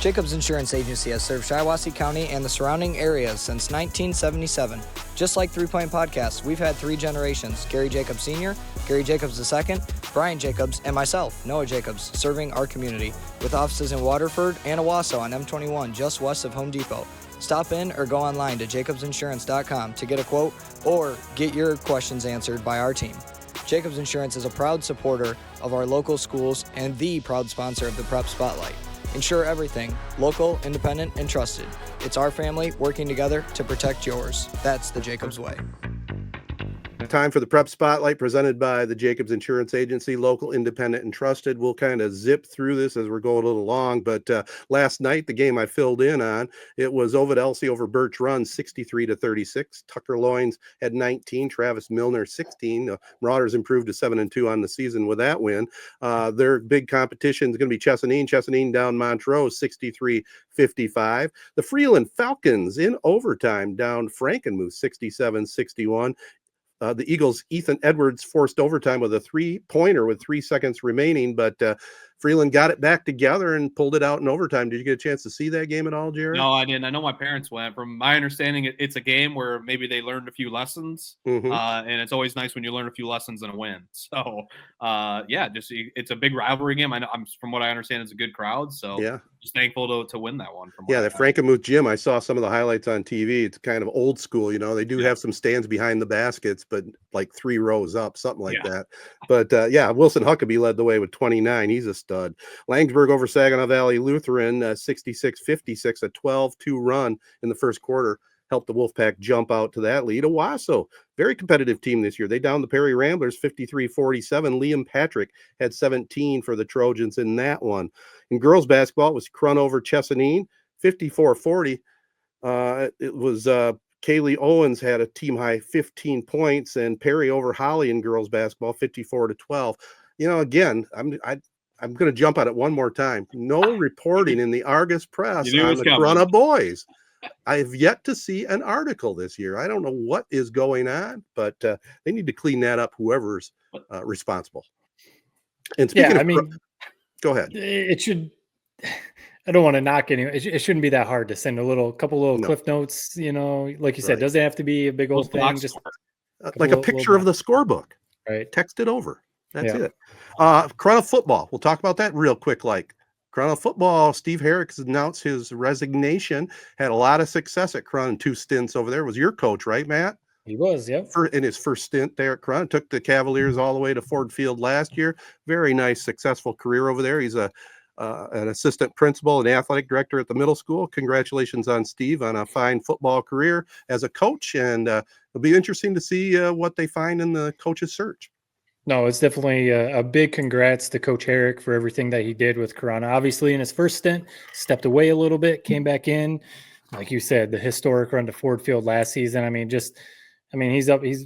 Jacobs Insurance Agency has served Shiawassee County and the surrounding areas since 1977. Just like 3 Point Podcast, we've had 3 generations: Gary Jacobs Sr., Gary Jacobs II, Brian Jacobs, and myself, Noah Jacobs, serving our community with offices in Waterford and Owasso on M21, just west of Home Depot. Stop in or go online to jacobsinsurance.com to get a quote or get your questions answered by our team. Jacobs Insurance is a proud supporter of our local schools and the proud sponsor of the Prep Spotlight. Insure everything, local, independent, and trusted. It's our family working together to protect yours. That's the Jacobs way. Time for the prep spotlight presented by the Jacobs Insurance Agency, local, independent, and trusted. We'll kind of zip through this as we're going a little long, but last night, the game I filled in on, it was Ovid Elsie over Birch Run, 63-36. Tucker Loins had 19, Travis Milner 16. Marauders improved to 7-2 on the season with that win. Their big competition is going to be Chesaning. Chesaning down Montrose 63-55. The Freeland Falcons in overtime down Frankenmuth 67-61. The Eagles' Ethan Edwards forced overtime with a 3-pointer with 3 seconds remaining, but Freeland got it back together and pulled it out in overtime. Did you get a chance to see that game at all, Jared? No, I didn't. I know my parents went. From my understanding, it's a game where maybe they learned a few lessons, and it's always nice when you learn a few lessons and a win. So, it's a big rivalry game. I know, from what I understand, it's a good crowd. So, just thankful to win that one. The Frankenmuth gym, I saw some of the highlights on TV. It's kind of old school, They do have some stands behind the baskets, but like 3 rows up, something like that. But Wilson Huckabee led the way with 29. He's a stud. Langsburg over Saginaw Valley Lutheran, 66-56, a 12-2 run in the first quarter. Helped the Wolfpack jump out to that lead. Owasso, very competitive team this year. They downed the Perry Ramblers 53-47. Liam Patrick had 17 for the Trojans in that one. In girls basketball, it was Crun over Chesaning, 54-40. It was Kaylee Owens had a team high 15 points, and Perry over Holly in girls basketball, 54-12. Again, I'm going to jump on it one more time. No reporting in the Argus Press on the Corunna boys. I have yet to see an article this year. I don't know what is going on, but they need to clean that up, whoever's responsible. And speaking of, go ahead. It should. I don't want to knock anyone. It shouldn't be that hard to send a couple little cliff notes. Like you said, doesn't have to be a big old thing. Just like a picture of the scorebook. Right. Text it over. That's it. Corunna football. We'll talk about that real quick. Corunna football, Steve Herrick has announced his resignation. Had a lot of success at Corunna, 2 stints over there. Was your coach, right, Matt? He was, yeah. In his first stint there at Corunna. Took the Cavaliers all the way to Ford Field last year. Very nice, successful career over there. He's an assistant principal and athletic director at the middle school. Congratulations on Steve on a fine football career as a coach. And it'll be interesting to see what they find in the coach's search. No, it's definitely a big congrats to Coach Herrick for everything that he did with Corunna. Obviously, in his first stint, stepped away a little bit, came back in. Like you said, the historic run to Ford Field last season. He's up. He's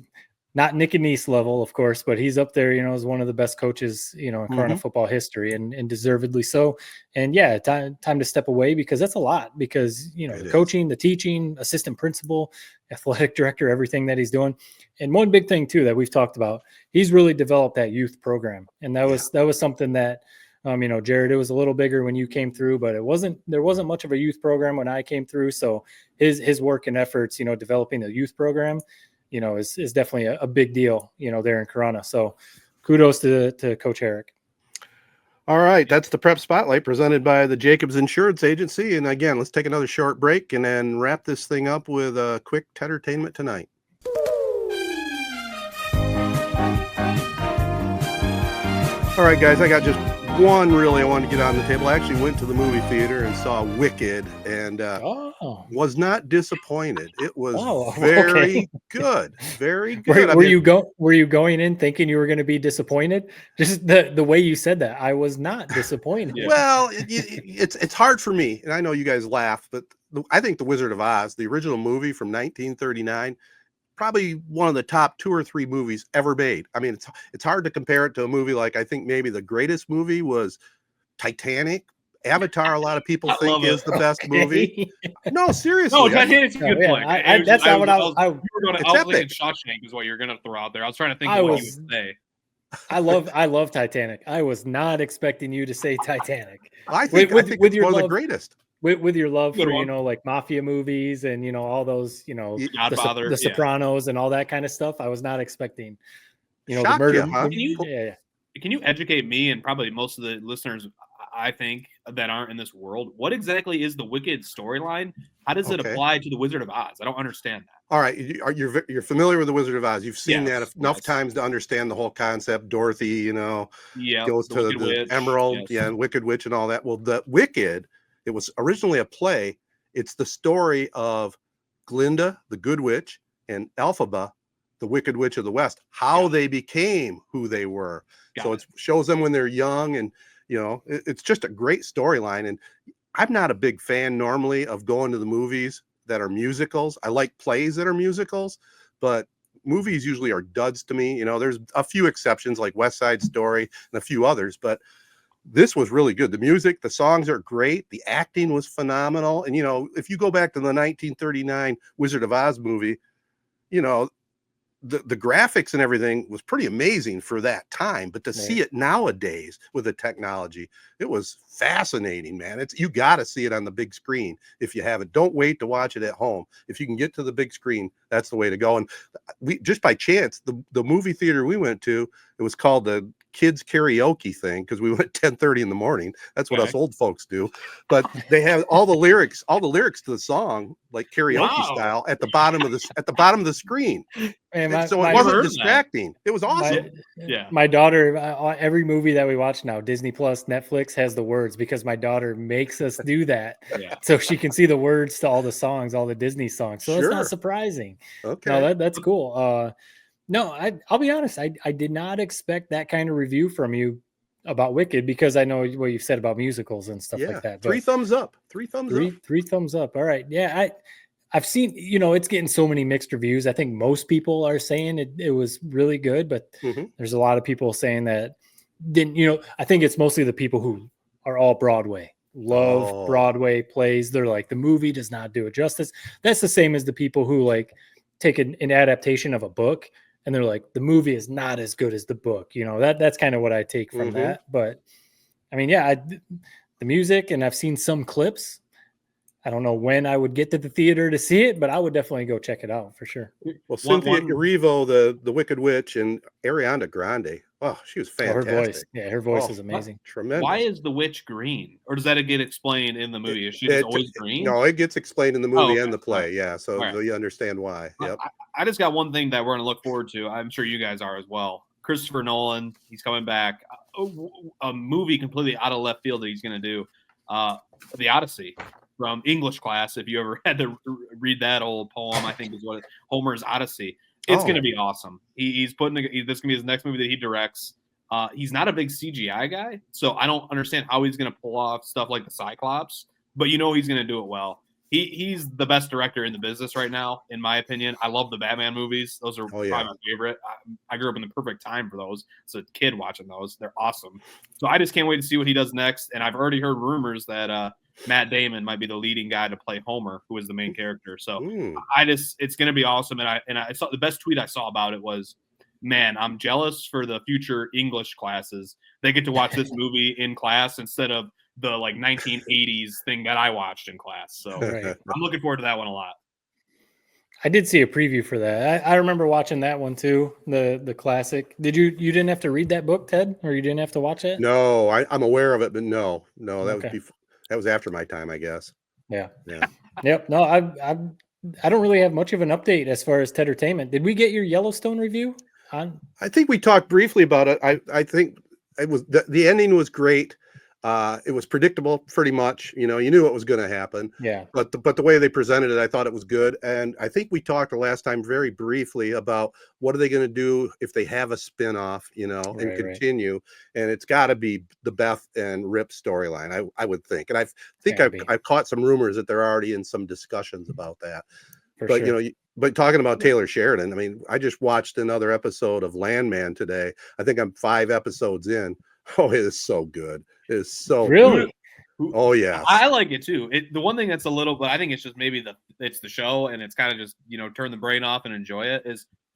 not Nick and Nice level, of course, but he's up there, as one of the best coaches, in Corunna football history, and deservedly so. And time to step away, because that's a lot, because, the coaching, the teaching, assistant principal, athletic director, everything that he's doing. And one big thing too, that we've talked about, he's really developed that youth program. And that was something that, Jared, it was a little bigger when you came through, but there wasn't much of a youth program when I came through. So his work and efforts, developing the youth program, is definitely a big deal, there in Corunna. So kudos to Coach Herrick. All right, that's the Prep Spotlight presented by the Jacobs Insurance Agency. And again, let's take another short break and then wrap this thing up with a quick Tedertainment Tonight. All right, guys, I got just one really I wanted to get on the table. I actually went to the movie theater and saw Wicked and was not disappointed. It was very good. Very good. Were you going in thinking you were going to be disappointed? Just the way you said that, I was not disappointed. Well, it's hard for me, and I know you guys laugh, but I think The Wizard of Oz, the original movie from 1939, probably one of the top 2 or 3 movies ever made. I mean, it's hard to compare it to a movie like, I think maybe the greatest movie was Titanic. Avatar, a lot of people think is the best movie. No, seriously. No, Titanic's a good point. That's not what I was thinking Shawshank is what you're going to throw out there. I was trying to think of what you would say. I love Titanic. I was not expecting you to say Titanic. I think it's one of the greatest. With your love for, like mafia movies and, all those, the Sopranos and all that kind of stuff. I was not expecting, the murder. Can you educate me and probably most of the listeners, I think, that aren't in this world? What exactly is the Wicked storyline? How does it apply to the Wizard of Oz? I don't understand that. All right. You're familiar with the Wizard of Oz. You've seen that enough times to understand the whole concept. Dorothy, goes to the Emerald, and Wicked Witch and all that. Well, the Wicked, it was originally a play. It's the story of Glinda, the Good Witch, and Elphaba, the Wicked Witch of the West, how they became who they were. It shows them when they're young, and it's just a great storyline. And I'm not a big fan normally of going to the movies that are musicals. I like plays that are musicals, but movies usually are duds to me. There's a few exceptions like West Side Story and a few others, but this was really good. The music, the songs are great. The acting was phenomenal. And, if you go back to the 1939 Wizard of Oz movie, the graphics and everything was pretty amazing for that time, but to see it nowadays with the technology, it was fascinating, man. You got to see it on the big screen. If you haven't, don't wait to watch it at home. If you can get to the big screen, that's the way to go. And we just by chance, the movie theater we went to, it was called the kids karaoke thing because we went at 10:30 in the morning. That's what us old folks do. But they have all the lyrics to the song, like karaoke style, at the bottom of the screen. And so it wasn't distracting. It was awesome. My daughter, every movie that we watch now, Disney Plus, Netflix, has the words because my daughter makes us do that. So she can see the words to all the songs, all the Disney songs. So it's not surprising. Okay. No, that's cool. No, I'll be honest. I did not expect that kind of review from you about Wicked because I know what you've said about musicals and stuff like that. 3 thumbs up. 3 thumbs up. 3 thumbs up. All right. Yeah, I've seen, it's getting so many mixed reviews. I think most people are saying it was really good, but there's a lot of people saying that didn't, I think it's mostly the people who are all Broadway, love Broadway plays. They're like, the movie does not do it justice. That's the same as the people who like take an adaptation of a book and they're like, the movie is not as good as the book. That's kind of what I take from that. But I mean, the music, and I've seen some clips. I don't know when I would get to the theater to see it, but I would definitely go check it out for sure. Well, Cynthia Erivo, the Wicked Witch, and Ariana Grande. Oh, she was fantastic. Her voice is amazing. Tremendous. Why is the witch green? Or does that get explained in the movie? Is she just always green? No, it gets explained in the movie and the play. Yeah, so you understand why. Yep. I just got one thing that we're going to look forward to. I'm sure you guys are as well. Christopher Nolan, he's coming back. A movie completely out of left field that he's going to do. The Odyssey from English class. If you ever had to read that old poem, I think is what Homer's Odyssey. It's going to be awesome. He's this going to be his next movie that he directs. He's not a big CGI guy, so I don't understand how he's going to pull off stuff like the Cyclops, but he's going to do it well. He's the best director in the business right now, in my opinion. I love the Batman movies. Those are probably my favorite. I grew up in the perfect time for those. As a kid watching those, they're awesome. So I just can't wait to see what he does next. And I've already heard rumors that Matt Damon might be the leading guy to play Homer, who is the main character. So it's going to be awesome. And I saw the best tweet I saw about it was, man, I'm jealous for the future English classes. They get to watch this movie in class instead of the 1980s thing that I watched in class. So I'm looking forward to that one a lot. I did see a preview for that. I remember watching that one too, the classic. You didn't have to read that book, Ted, or you didn't have to watch it? No, I'm aware of it, but no, that was Okay. before. That was after my time, I guess. Yeah. Yeah. Yep. No, I don't really have much of an update as far as Tedertainment. Did we get your Yellowstone review on? I think we talked briefly about it. I think it was the ending was great. It was predictable pretty much. You knew what was going to happen. Yeah. But the way they presented it, I thought it was good. And I think we talked the last time very briefly about what are they going to do if they have a spinoff, and Right. continue. And it's got to be the Beth and Rip storyline, I would think. And I think Gotta be. I've caught some rumors that they're already in some discussions about that. For But sure. but talking about Taylor Sheridan, I mean, I just watched another episode of Landman today. I think I'm 5 episodes in. Oh, it is so good. It is so Really? good. Oh yeah. I like it too. The one thing that's a little, but I think it's just maybe it's the show, and it's kind of just turn the brain off and enjoy it.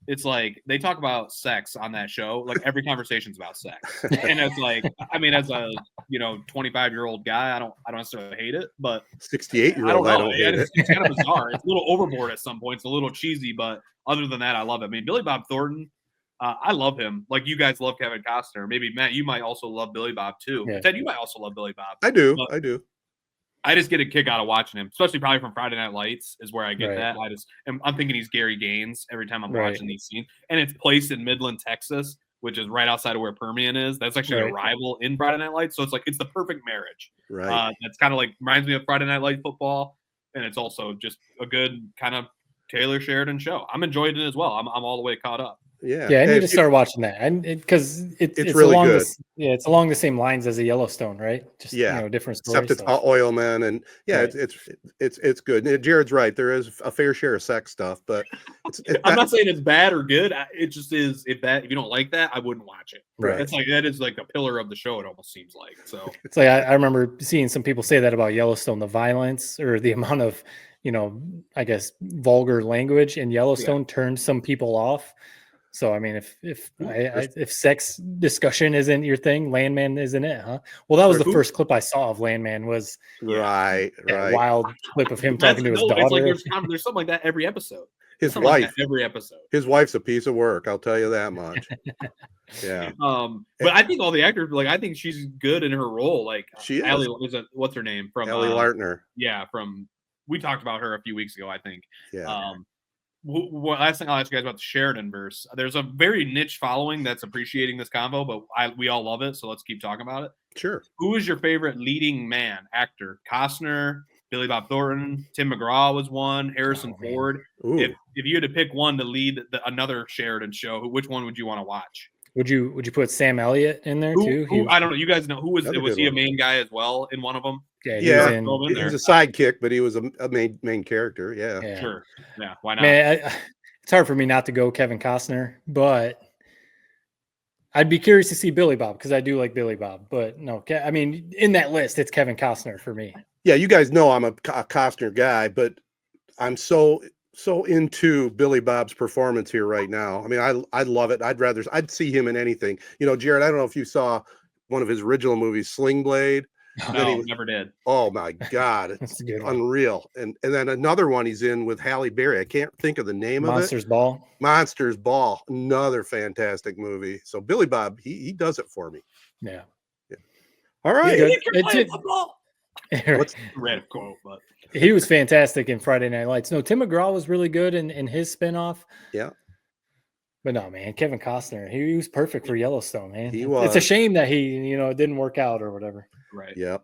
It's like they talk about sex on that show. Like every conversation's about sex, and it's like, I mean, as a 25-year-old guy, I don't necessarily hate it, but 68-year-old, I don't hate it. It's kind of bizarre. It's a little overboard at some points, a little cheesy, but other than that, I love it. I mean, Billy Bob Thornton, I love him. Like you guys love Kevin Costner. Maybe Matt, you might also love Billy Bob too. Yeah. Ted, you might also love Billy Bob. I do. But I do. I just get a kick out of watching him, especially probably from Friday Night Lights is where I get Right. that. I'm thinking he's Gary Gaines every time I'm Right. watching these scenes, and it's placed in Midland, Texas, which is right outside of where Permian is. That's actually a Right. rival in Friday Night Lights, so it's the perfect marriage. Right. That's kind of like reminds me of Friday Night Light football, and it's also just a good kind of Taylor Sheridan show. I'm enjoying it as well. I'm all the way caught up. Yeah. Yeah, I Hey, need to start watching that, and because it's really along good. it's along the same lines as a Yellowstone, right? Just Yeah. different story. Except it's all oilmen, and yeah, Right. it's good. And Jared's right. There is a fair share of sex stuff, but I'm not saying it's bad or good. It just is. If you don't like that, I wouldn't watch it. Right. It's like that is like a pillar of the show. It almost seems like so. It's like I remember seeing some people say that about Yellowstone, the violence or the amount of I guess vulgar language in Yellowstone turned some people off. So I mean, if sex discussion isn't your thing, Landman isn't it, huh? Well, that was the first clip I saw of Landman was right. that wild clip of him talking to his daughter. It's like there's something like that every episode. His Something like wife, that every episode. his wife's a piece of work. I'll tell you that much. Yeah. But I think all the actors, like I think she's good in her role. Like She is. Allie, what's her name from Ellie Lartner. Yeah, we talked about her a few weeks ago, I think. Yeah. Last thing I'll ask you guys about the Sheridan verse. There's a very niche following that's appreciating this convo, but we all love it, so let's keep talking about it. Sure. Who is your favorite leading man actor? Costner, Billy Bob Thornton, Tim McGraw was one, Harrison Ford. Ooh. If you had to pick one to lead another Sheridan show, which one would you want to watch? Would you put Sam Elliott in there too? Who, I don't know. You guys know who was That's a was good he one. a main guy as well in one of them? Yeah, he Yeah. was in- Throw him in He was there. a sidekick, but he was a main character. Yeah. yeah. Sure. Yeah. Why not? Man, it's hard for me not to go Kevin Costner, but I'd be curious to see Billy Bob because I do like Billy Bob. But no, I mean, in that list, it's Kevin Costner for me. Yeah. You guys know I'm a Costner guy, but I'm so into Billy Bob's performance here right now. I mean, I love it. I'd see him in anything. Jared, I don't know if you saw one of his original movies, Sling Blade. No, never did. Oh my God, That's it's a good one. unreal. And then another one he's in with Halle Berry. I can't think of the name Monsters of it. Ball. Monsters Ball. Another fantastic movie. So Billy Bob, he does it for me. Yeah. All right. good. You're It's playing it. football. What's Red quote, but He was fantastic in Friday Night Lights. No, Tim McGraw was really good in his spinoff. Yeah. But no, man, Kevin Costner, he was perfect for Yellowstone, man. He It's was. a shame that he, it didn't work out or whatever. right. Yep.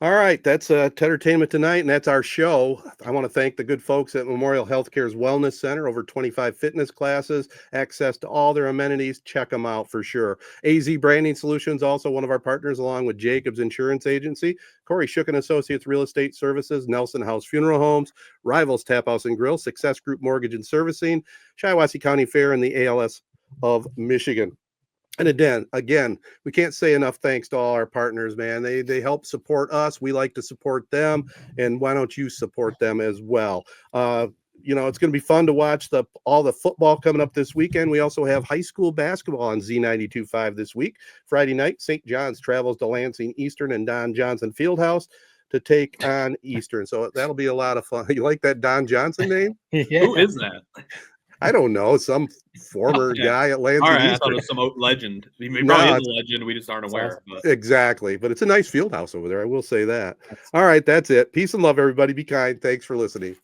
All right, that's Tedertainment Tonight, and that's our show. I want to thank the good folks at Memorial Healthcare's Wellness Center, over 25 fitness classes, access to all their amenities. Check them out for sure. AZee Branding Solutions, also one of our partners, along with Jacobs Insurance Agency, Kori Shook & Associates Real Estate Services, Nelson House Funeral Homes, Rivals Taphouse and Grille, Success Group Mortgage and Servicing, Shiawassee County Fair, and the ALS of Michigan. And again, we can't say enough thanks to all our partners, man. They help support us. We like to support them. And why don't you support them as well? It's going to be fun to watch all the football coming up this weekend. We also have high school basketball on Z92.5 this week. Friday night, St. John's travels to Lansing Eastern and Don Johnson Fieldhouse to take on Eastern. So that'll be a lot of fun. You like that Don Johnson name? Yeah. Who is that? I don't know. Some former Okay. guy at Lansing All right, I Eastern. thought it was some legend. He No, probably is it's- a legend. We just aren't aware. But Exactly. But it's a nice field house over there. I will say that. All right. That's it. Peace and love, everybody. Be kind. Thanks for listening.